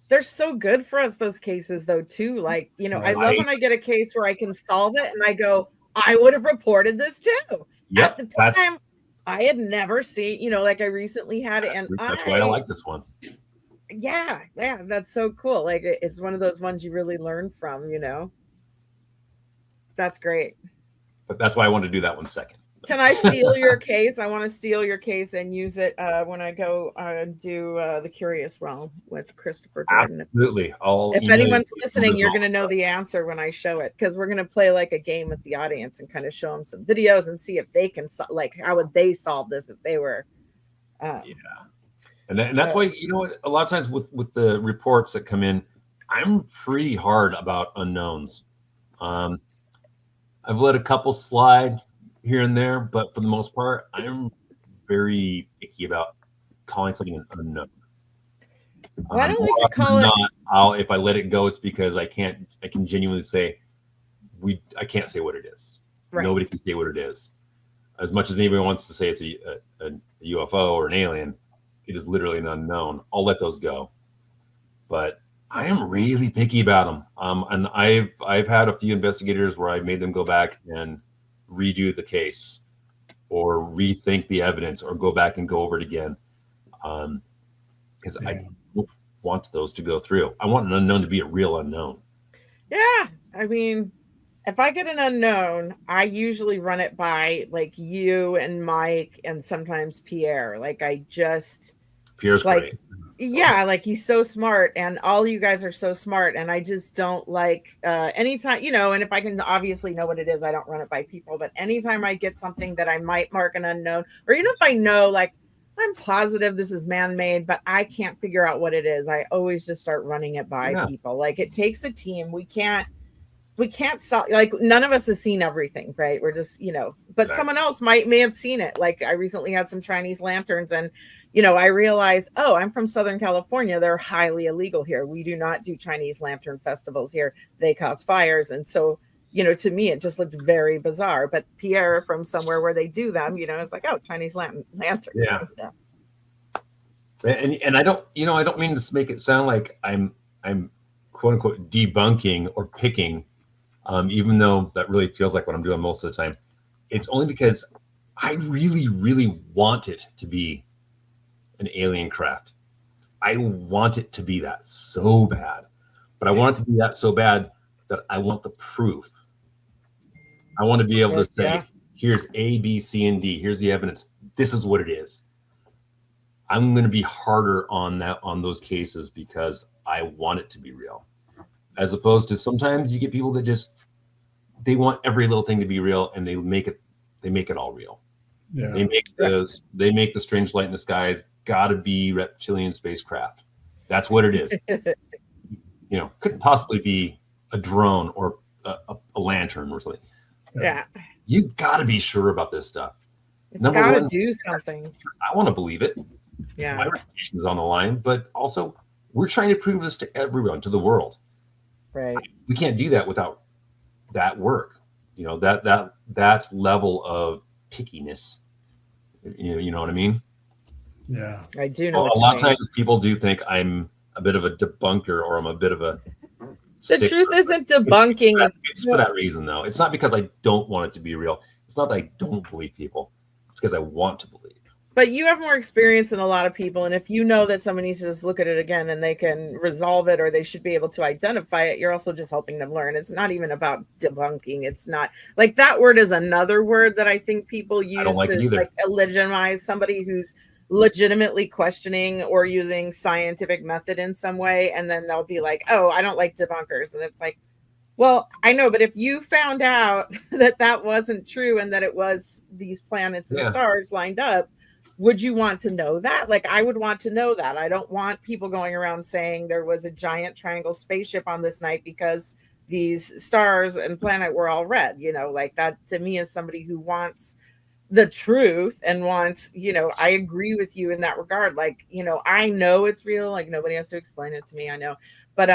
They're so good for us, those cases, though, too. Like, I love when I get a case where I can solve it and I go, I would have reported this too. Yep, at the time, I had never seen, like I recently had it. And that's why I like this one. Yeah, that's so cool. Like, it's one of those ones you really learn from, That's great. But that's why I want to do that one second. Can I steal your case? I want to steal your case and use it when I go do the Curious Realm with Christopher Jordan. Absolutely. If anyone's listening, you're going to know the answer when I show it, because we're going to play like a game with the audience and kind of show them some videos and see if they can how would they solve this if they were. And that's why a lot of times with the reports that come in, I'm pretty hard about unknowns. I've let a couple slide here and there, but for the most part, I'm very picky about calling something an unknown. Well, I don't like to call it. If I let it go, it's because I can genuinely say I can't say what it is. Right. Nobody can say what it is. As much as anybody wants to say it's a UFO or an alien, it is literally an unknown. I'll let those go. But I am really picky about them. And I've had a few investigators where I made them go back and redo the case or rethink the evidence or go back and go over it again. Because I don't want those to go through. I want an unknown to be a real unknown. Yeah. I mean, if I get an unknown, I usually run it by like you and Mike and sometimes Pierre. Like Pierre's great. Yeah, like he's so smart and all you guys are so smart. And I just don't like anytime, and if I can obviously know what it is, I don't run it by people. But anytime I get something that I might mark an unknown, or even if I know, like, I'm positive this is man-made, but I can't figure out what it is, I always just start running it by people. Like, it takes a team. We can't solve, like, none of us has seen everything, right? We're just, but someone else may have seen it. Like, I recently had some Chinese lanterns and, I realized, I'm from Southern California. They're highly illegal here. We do not do Chinese lantern festivals here. They cause fires. And so, to me, it just looked very bizarre. But Pierre from somewhere where they do them, it's like, Chinese lanterns. Yeah. And I don't mean to make it sound like I'm quote unquote debunking or picking, even though that really feels like what I'm doing most of the time. It's only because I really, really want it to be an alien craft. I want it to be that so bad, but I want it to be that so bad that I want the proof. I want to be able to say, here's A, B, C, and D. Here's the evidence. This is what it is. I'm going to be harder on those cases because I want it to be real, as opposed to sometimes you get people that they want every little thing to be real and they make it all real. Yeah. They make the strange light in the skies got to be reptilian spacecraft. That's what it is. Couldn't possibly be a drone or a lantern or something. Yeah. You got to be sure about this stuff. It's got to do something. I want to believe it. Yeah. My reputation is on the line, but also we're trying to prove this to everyone, to the world. Right. We can't do that without that work. That level of pickiness. You know what I mean? Yeah. I do know. A lot of times people do think I'm a bit of a debunker or I'm a bit of a The truth isn't debunking. It's for that reason, though. It's not because I don't want it to be real. It's not that I don't believe people. It's because I want to believe. But you have more experience than a lot of people. And if you know that someone needs to just look at it again and they can resolve it or they should be able to identify it, you're also just helping them learn. It's not even about debunking. It's not like that word is another word that I think people use to legitimize somebody who's legitimately questioning or using scientific method in some way. And then they'll be like, oh, I don't like debunkers. And it's like, well, I know, but if you found out that wasn't true and that it was these planets and stars lined up, would you want to know that? Like, I would want to know that. I don't want people going around saying there was a giant triangle spaceship on this night because these stars and planet were all red. Like that to me is somebody who wants the truth and wants, I agree with you in that regard. Like, I know it's real. Like nobody has to explain it to me. I know, but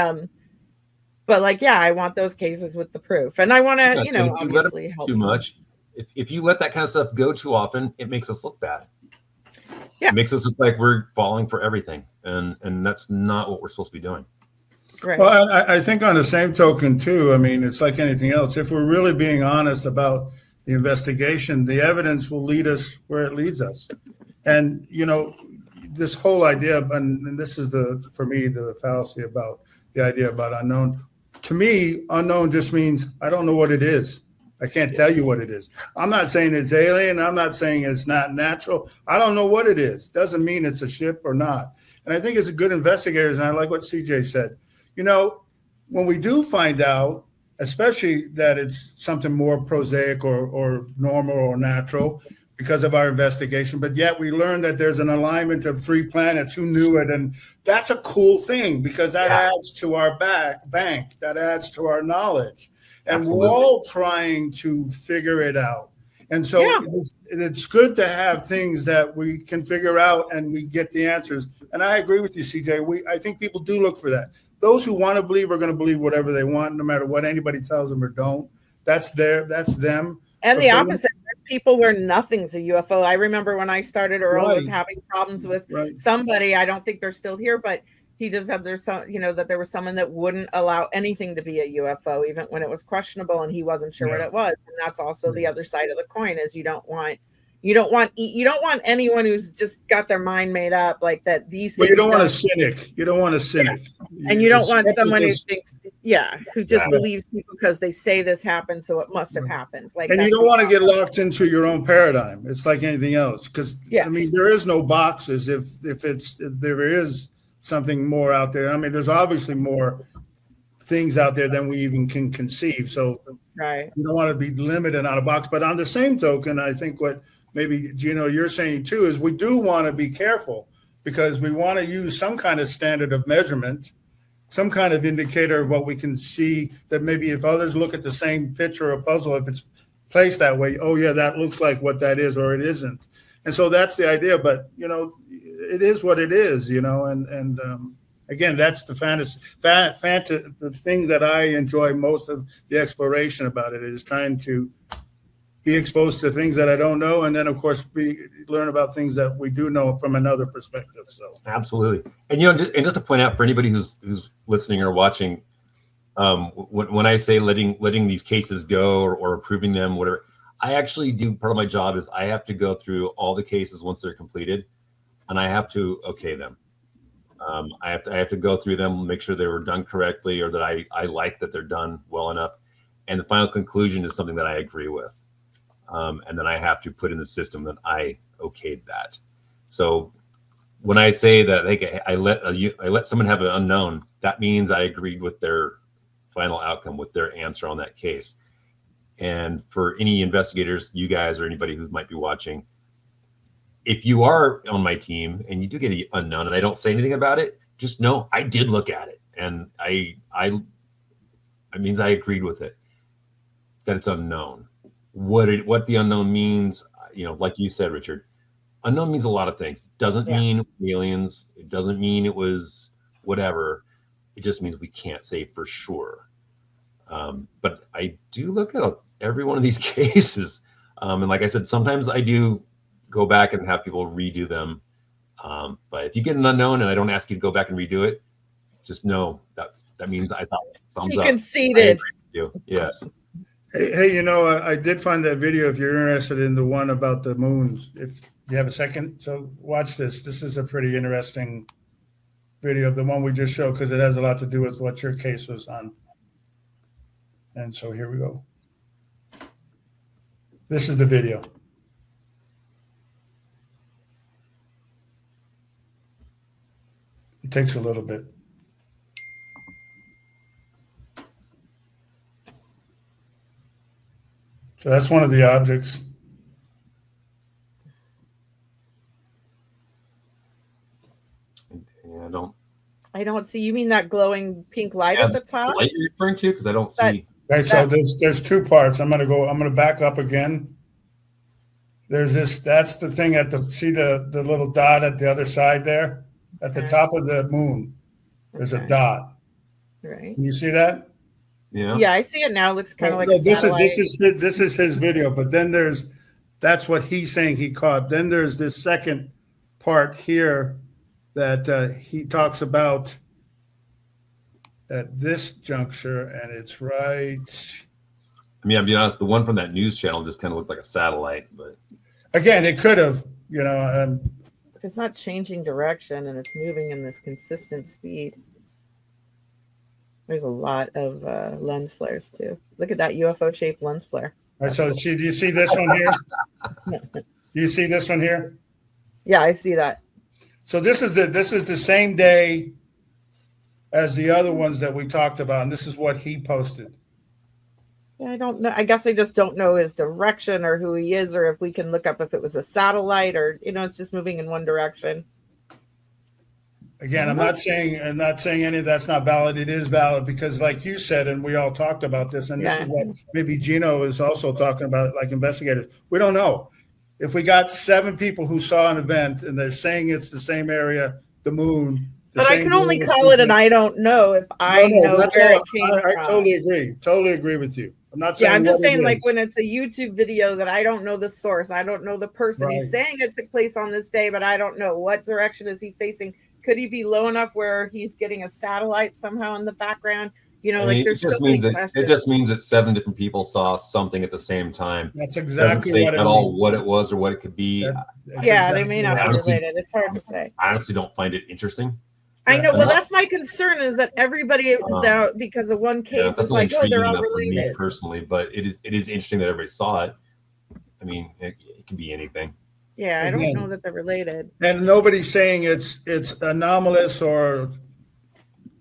like, I want those cases with the proof, and I want to, obviously help too much. If you let that kind of stuff go too often, it makes us look bad. Yeah. It makes us look like we're falling for everything, and that's not what we're supposed to be doing. Right. Well, I think on the same token too, I mean, it's like anything else. If we're really being honest about the investigation, the evidence will lead us where it leads us. And, this whole idea, and this is for me, the fallacy about the idea about unknown. To me, unknown just means I don't know what it is. I can't tell you what it is. I'm not saying it's alien. I'm not saying it's not natural. I don't know what it is. Doesn't mean it's a ship or not. And I think as a good investigators, and I like what CJ said, when we do find out, especially that it's something more prosaic or normal or natural because of our investigation, but yet we learn that there's an alignment of 3 planets. Who knew it? And that's a cool thing because that adds to our bank, that adds to our knowledge. And Absolutely. We're all trying to figure it out. And so it's good to have things that we can figure out and we get the answers. And I agree with you, CJ. I think people do look for that. Those who want to believe are going to believe whatever they want, no matter what anybody tells them or don't. That's them. And the opposite. There's people where nothing's a UFO. I remember when I started, Earl was having problems with somebody. I don't think they're still here, but He just said there's some, that there was someone that wouldn't allow anything to be a UFO, even when it was questionable and he wasn't sure what it was. And that's also the other side of the coin, is you don't want anyone who's just got their mind made up like that. These Well, things you don't want a cynic. You don't want a cynic. and you don't want someone who thinks, who just believes people because they say this happened, so it must have happened. Like, and you don't want to get locked into your own paradigm. It's like anything else, because I mean, there is no boxes. If there is something more out there, I mean, there's obviously more things out there than we even can conceive. So you don't want to be limited on a box. But on the same token, I think what maybe Gino you're saying too is we do want to be careful, because we want to use some kind of standard of measurement, some kind of indicator of what we can see, that maybe if others look at the same picture or puzzle, if it's placed that way, oh yeah, that looks like what that is, or it isn't. And so that's the idea. But it is what it is, and again, that's the the thing that I enjoy most of the exploration about it, is trying to be exposed to things that I don't know, and then of course learn about things that we do know from another perspective. So absolutely, and just to point out for anybody who's listening or watching, when I say letting these cases go or approving them, whatever, I actually do, part of my job is I have to go through all the cases once they're completed, and I have to okay them. I have to go through them, make sure they were done correctly, or that I like that they're done well enough, and the final conclusion is something that I agree with. And then I have to put in the system that I okayed that. So when I say that I let someone have an unknown, that means I agreed with their final outcome, with their answer on that case. And for any investigators, you guys or anybody who might be watching, if you are on my team and you do get an unknown and I don't say anything about it, just know I did look at it, and it means I agreed with it, that it's unknown. What the unknown means, like you said, Richard, unknown means a lot of things. It doesn't mean aliens. It doesn't mean it was whatever. It just means we can't say for sure. But I do look at every one of these cases. And like I said, sometimes I do go back and have people redo them. But if you get an unknown and I don't ask you to go back and redo it, just know that means I thought thumbs up. Conceded. Yes. Hey, I did find that video, if you're interested in the one about the moon, if you have a second. So watch this. This is a pretty interesting video of the one we just showed, because it has a lot to do with what your case was on. And so here we go. This is the video. It takes a little bit. So that's one of the objects. Yeah, I don't see. You mean that glowing pink light at the top? The light you're referring to? Because I don't see. Okay, so there's two parts. I'm gonna back up again. There's this. That's the thing see the little dot at the other side there, at the top of the moon. There's a dot. Right. Can you see that? Yeah, I see it now. It looks kind of like no, a satellite. This is his video, but then that's what he's saying he caught. Then there's this second part here that he talks about at this juncture, and it's right. I mean, I'll be honest, the one from that news channel just kind of looked like a satellite, but again, it could have, if it's not changing direction and it's moving in this consistent speed. There's a lot of lens flares too. Look at that UFO-shaped lens flare. All right, so do you see this one here? Do you see this one here? Yeah, I see that. So this is the same day as the other ones that we talked about, and this is what he posted. Yeah, I don't know. I guess I just don't know his direction or who he is, or if we can look up if it was a satellite or it's just moving in one direction. Again, I'm not saying any of that's not valid. It is valid because, like you said, and we all talked about this, and this is what maybe Gino is also talking about, like investigators. We don't know. If we got 7 people who saw an event and they're saying it's the same area, the moon. But I can only call it an I don't know if I know where it came from. I totally agree. Totally agree with you. I'm not saying. Yeah, I'm just saying, like when it's a YouTube video that I don't know the source, I don't know the person. Right. He's saying it took place on this day, but I don't know what direction is he facing. Could he be low enough where he's getting a satellite somehow in the background? You know, I like mean, there's so many questions. it just means that 7 different people saw something at the same time. That's Doesn't exactly say what it at all means. what it was or what it could be. That's Yeah, they may exactly not be right. Honestly- related. It's hard to say. I honestly don't find it interesting. I know. Yeah. Well, that's my concern is that everybody, that because of one Yeah, case, that's is not like, oh, intriguing they're all enough for me related. personally, but it is interesting that everybody saw it. I mean, it could be anything. Yeah, I don't Again. know that they're related. And nobody's saying it's anomalous or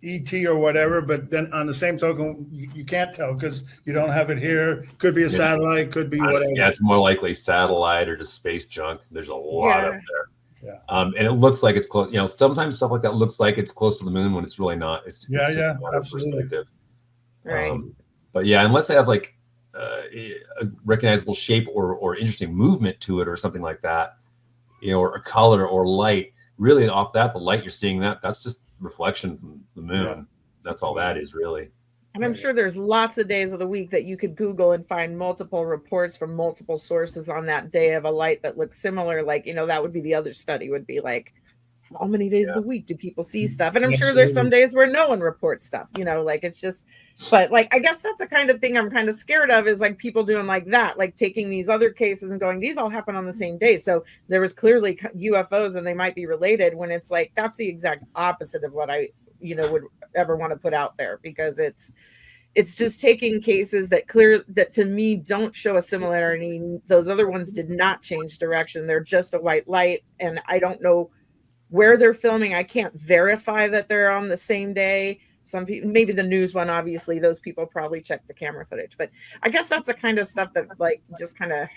ET or whatever, but then on the same token, you can't tell because you don't have it here. Could be a satellite, could be Honestly, whatever. yeah, it's more likely satellite or just space junk. There's a lot up there. Yeah. And it looks like it's close. You know, sometimes stuff like that looks like it's close to the moon when it's really not. It's Yeah, just yeah, a matter of absolutely. perspective. Right. But yeah, unless it has like a recognizable shape or interesting movement to it or something like that, you know, or a color or light. Really, off that, the light you're seeing that's just reflection from the moon. Yeah. That's all that is really. And I'm sure there's lots of days of the week that you could Google and find multiple reports from multiple sources on that day of a light that looks similar. Like, you know, that would be the other study would be like, how many days of the week do people see stuff? And I'm sure there's some days where no one reports stuff, you know, like it's just, but like, I guess that's the kind of thing I'm kind of scared of is like people doing like that, like taking these other cases and going, these all happen on the same day. So there was clearly UFOs and they might be related when it's like, that's the exact opposite of what I, you know, would ever want to put out there because it's just taking cases that to me don't show a similarity. Those other ones did not change direction. They're just a white light. And I don't know where they're filming. I can't verify that they're on the same day. Some people, maybe the news one, obviously those people probably check the camera footage, but I guess that's the kind of stuff that like just kind of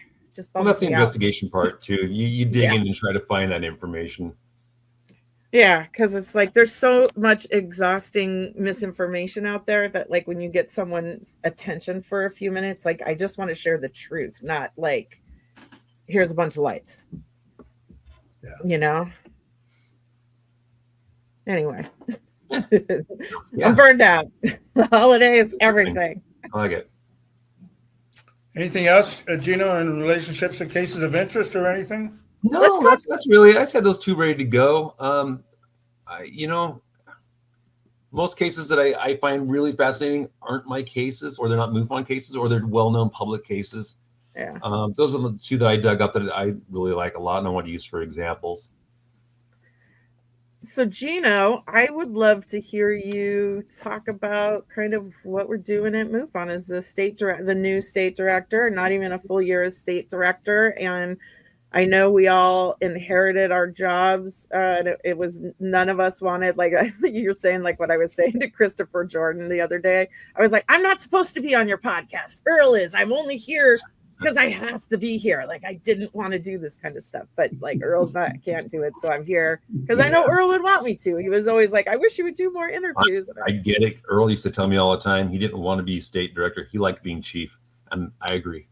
Well, that's the investigation part too. You dig in and try to find that information. Yeah, because it's like there's so much exhausting misinformation out there that like when you get someone's attention for a few minutes, like I just want to share the truth, not like here's a bunch of lights. Yeah. You know? Anyway. Yeah. I'm burned out. The holidays, everything. I like it. Anything else, Gino, in relationships and cases of interest or anything? No, that's really it. I just had those two ready to go. You know, most cases that I find really fascinating aren't my cases, or they're not MUFON cases, or they're well-known public cases. Yeah. Those are the two that I dug up that I really like a lot, and I want to use for examples. So Gino, I would love to hear you talk about kind of what we're doing at MUFON as the new state director, not even a full year as state director. And I know we all inherited our jobs. And it was none of us wanted, like you're saying, like what I was saying to Christopher Jordan the other day. I was like, I'm not supposed to be on your podcast. Earl is. I'm only here because I have to be here. Like I didn't want to do this kind of stuff, but like Earl's can't do it. So I'm here because I know Earl would want me to. He was always like, I wish you would do more interviews. I get it. Earl used to tell me all the time he didn't want to be state director. He liked being chief. And I agree.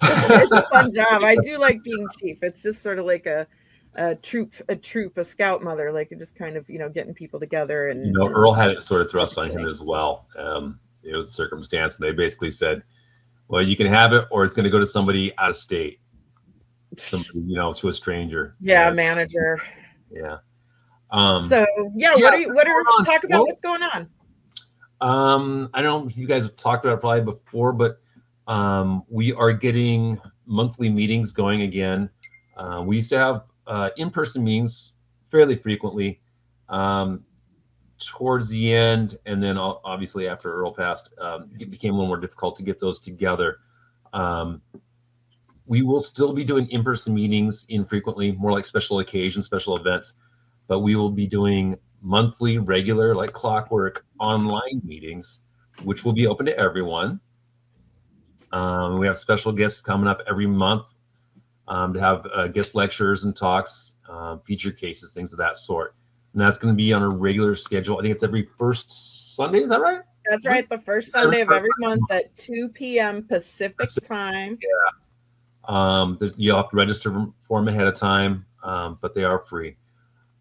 It's a fun job. I do like being chief. It's just sort of like a troop, a scout mother, like just kind of, you know, getting people together. And you know, Earl had it sort of thrust on him as well. It was circumstance, and they basically said, well, you can have it, or it's going to go to somebody out of state, somebody, you know, to a stranger. Yeah, manager. Yeah. So yeah, talk about what's going on. I don't know if you guys have talked about it probably before, but we are getting monthly meetings going again. We used to have in-person meetings fairly frequently. Towards the end, and then obviously after Earl passed, it became a little more difficult to get those together. We will still be doing in-person meetings infrequently, more like special occasions, special events, but we will be doing monthly, regular, like clockwork online meetings, which will be open to everyone. We have special guests coming up every month to have guest lectures and talks, feature cases, things of that sort. And that's going to be on a regular schedule. I think it's every first Sunday. Is that right? That's right. The first Sunday of every month at 2 p.m. Pacific time. Yeah. You'll have to register for them ahead of time, but they are free.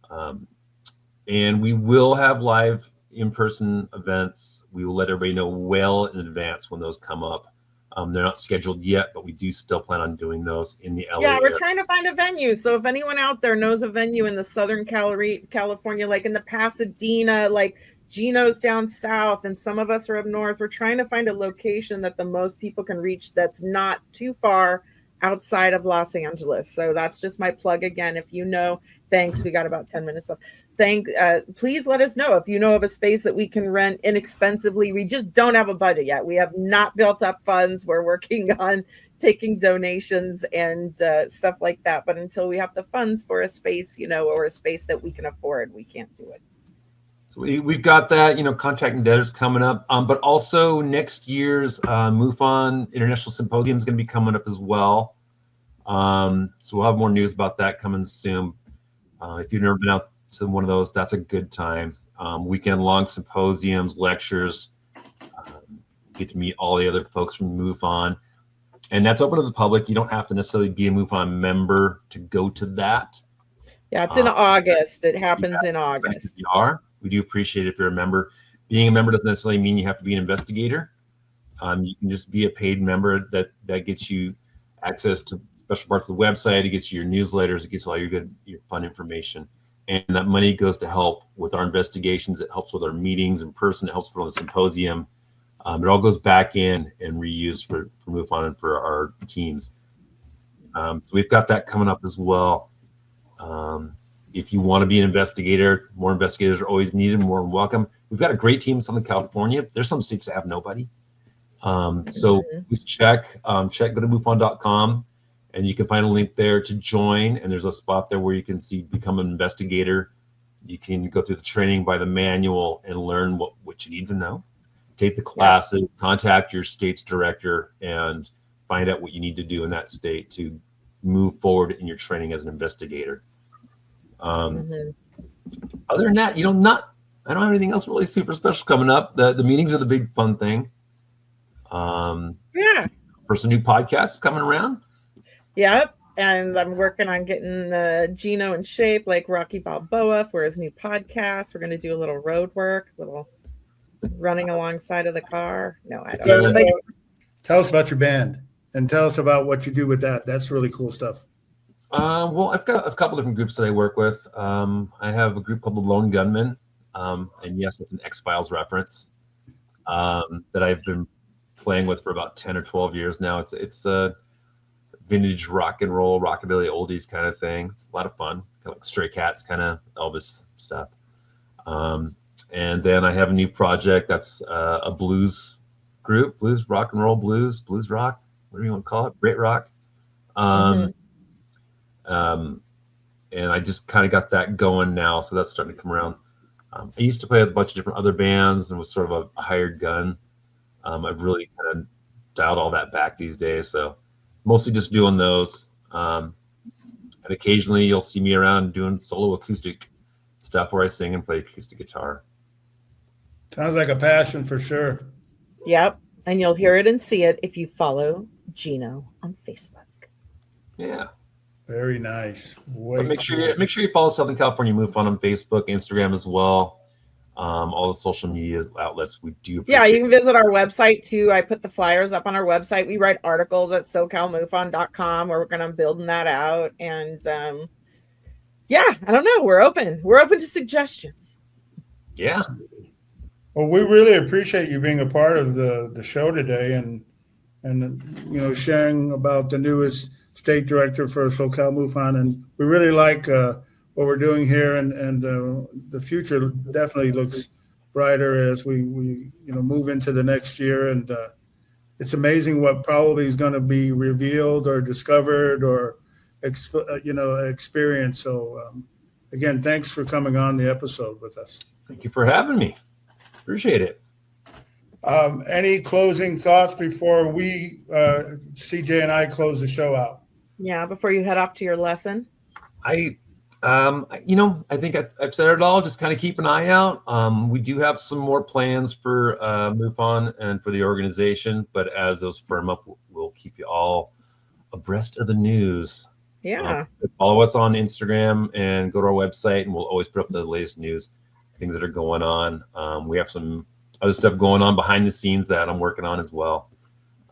And we will have live in-person events. We will let everybody know well in advance when those come up. They're not scheduled yet, but we do still plan on doing those in the LA Yeah, we're area. trying to find a venue. So if anyone out there knows a venue in the Southern California, like in the Pasadena, like Gino's down south, and some of us are up north, we're trying to find a location that the most people can reach that's not too far outside of Los Angeles. So that's just my plug again. If you know, thanks. We got about 10 minutes left. Please let us know if you know of a space that we can rent inexpensively. We just don't have a budget yet. We have not built up funds. We're working on taking donations and stuff like that. But until we have the funds for a space, or a space that we can afford, we can't do it. So we've got that, Contact Endeavors coming up. But also next year's MUFON International Symposium is going to be coming up as well. So we'll have more news about that coming soon. If you've never been out to one of those, that's a good time. Weekend-long symposiums, lectures. Get to meet all the other folks from MUFON. And that's open to the public. You don't have to necessarily be a MUFON member to go to that. Yeah, it's in August. It happens in August. We do appreciate it if you're a member. Being a member doesn't necessarily mean you have to be an investigator. You can just be a paid member. That gets you access to special parts of the website. It gets you your newsletters. It gets you all your fun information. And that money goes to help with our investigations. It helps with our meetings in person. It helps with the symposium. It all goes back in and reused for MUFON and for our teams. So we've got that coming up as well. If you want to be an investigator, more investigators are always needed, more than welcome. We've got a great team in Southern California. There's some states that have nobody. So please check, go to MUFON.com, and you can find a link there to join. And there's a spot there where you can become an investigator. You can go through the training by the manual and learn what you need to know. Take the classes, contact your state's director, and find out what you need to do in that state to move forward in your training as an investigator. Other than that, I don't have anything else really super special coming up. The meetings are the big fun thing. For some new podcasts coming around. Yep. And I'm working on getting Gino in shape, like Rocky Balboa, for his new podcast. We're going to do a little road work, a little running alongside of the car. No, I don't know. Tell us about your band and tell us about what you do with that. That's really cool stuff. Well, I've got a couple different groups that I work with. I have a group called the Lone Gunmen. And yes, it's an X-Files reference that I've been playing with for about 10 or 12 years now. It's a vintage rock and roll, rockabilly oldies kind of thing. It's a lot of fun, kind of like Stray Cats, kind of Elvis stuff. And then I have a new project that's a blues group, blues, rock and roll, blues rock, whatever you want to call it, Brit rock. And I just kind of got that going now, so that's starting to come around. I used to play with a bunch of different other bands and was sort of a hired gun. I've really kind of dialed all that back these days, so mostly just doing those. And occasionally you'll see me around doing solo acoustic stuff where I sing and play acoustic guitar. Sounds like a passion for sure. Yep. And you'll hear it and see it if you follow Gino on Facebook. Yeah. Very nice. Make sure you follow Southern California MUFON on Facebook, Instagram as well. All the social media outlets. We do. Yeah, you can visit our website too. I put the flyers up on our website. We write articles at SoCalMUFON.com. We're working on building that out. And yeah, I don't know. We're open. We're open to suggestions. Yeah. Well, we really appreciate you being a part of the show today and sharing about the newest state director for SoCal MUFON, and we really like what we're doing here, and the future definitely looks brighter as we move into the next year, and it's amazing what probably is going to be revealed or discovered or experienced. So again, thanks for coming on the episode with us. Thank you for having me. Appreciate it. Any closing thoughts before we CJ and I close the show out? Yeah, before you head off to your lesson. I think I've said it all. Just kind of keep an eye out. We do have some more plans for MUFON and for the organization, but as those firm up, we'll keep you all abreast of the news. Yeah. Follow us on Instagram and go to our website, and we'll always put up the latest news, things that are going on. We have some other stuff going on behind the scenes that I'm working on as well.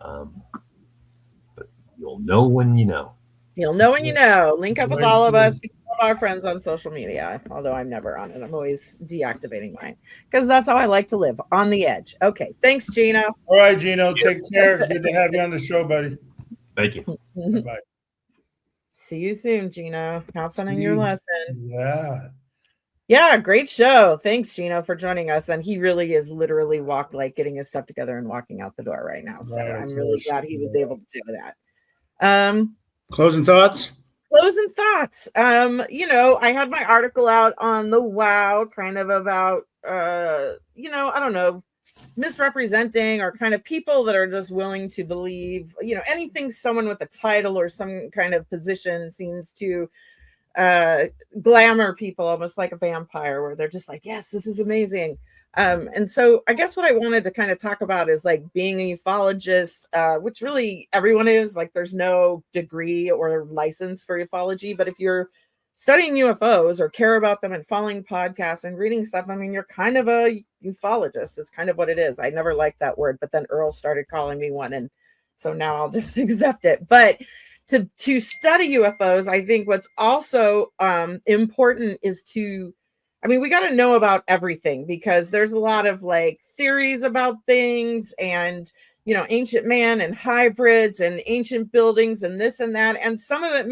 But you'll know when you know. You'll know when you know. Link up with all of us. All our friends on social media, although I'm never on it. I'm always deactivating mine because that's how I like to live, on the edge. Okay. Thanks, Gino. All right, Gino. Take care. Good to have you on the show, buddy. Thank you. Bye. See you soon, Gino. Have fun in your lesson. Yeah. Yeah, great show. Thanks, Gino, for joining us. And he really is literally getting his stuff together and walking out the door right now. So I'm really glad he was able to do that. Closing thoughts? Closing thoughts. I had my article out on the WOW kind of about I don't know, misrepresenting or kind of people that are just willing to believe, anything someone with a title or some kind of position seems to glamour people almost like a vampire, where they're just like, yes, this is amazing. And so I guess what I wanted to kind of talk about is like being a ufologist, which really everyone is. Like, there's no degree or license for ufology, but if you're studying UFOs or care about them and following podcasts and reading stuff, I mean, you're kind of a ufologist. It's kind of what it is. I never liked that word, but then Earl started calling me one, and so now I'll just accept it. But to study UFOs, I think what's also important is we got to know about everything, because there's a lot of like theories about things and, ancient man and hybrids and ancient buildings and this and that. And some of it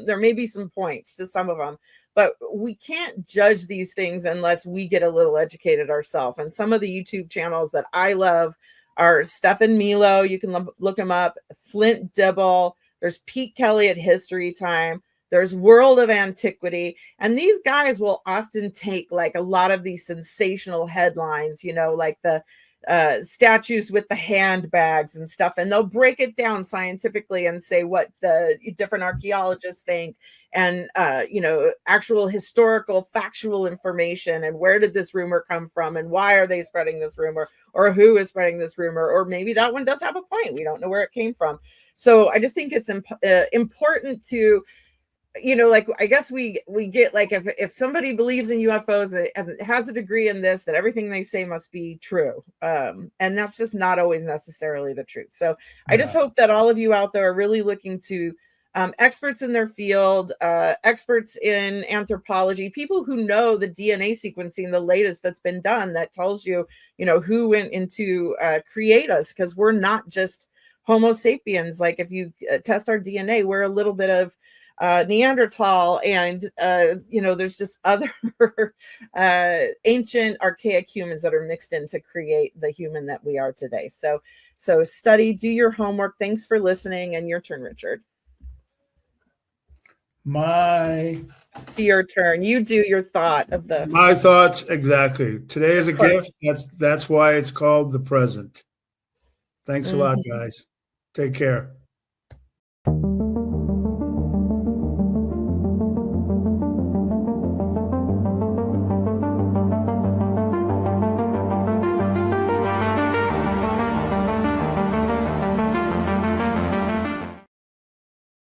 there may be some points to some of them, but we can't judge these things unless we get a little educated ourselves. And some of the YouTube channels that I love are Stephen Milo. You can look him up. Flint Dibble. There's Pete Kelly at History Time. There's World of Antiquity. And these guys will often take like a lot of these sensational headlines, like the statues with the handbags and stuff. And they'll break it down scientifically and say what the different archaeologists think and, actual historical, factual information. And where did this rumor come from? And why are they spreading this rumor? Or who is spreading this rumor? Or maybe that one does have a point. We don't know where it came from. So I just think it's important to, I guess we get like, if somebody believes in UFOs and has a degree in this, that everything they say must be true. And that's just not always necessarily the truth. So I just hope that all of you out there are really looking to experts in their field, experts in anthropology, people who know the DNA sequencing, the latest that's been done, that tells you, who went into create us, because we're not just Homo sapiens. Like, if you test our DNA, we're a little bit of Neanderthal, and there's just other ancient archaic humans that are mixed in to create the human that we are today. So study, do your homework. Thanks for listening, and your turn, Richard. Your turn. You do your thought of my thoughts. Exactly. Today is a gift. That's why it's called the present. Thanks a lot, guys. Take care.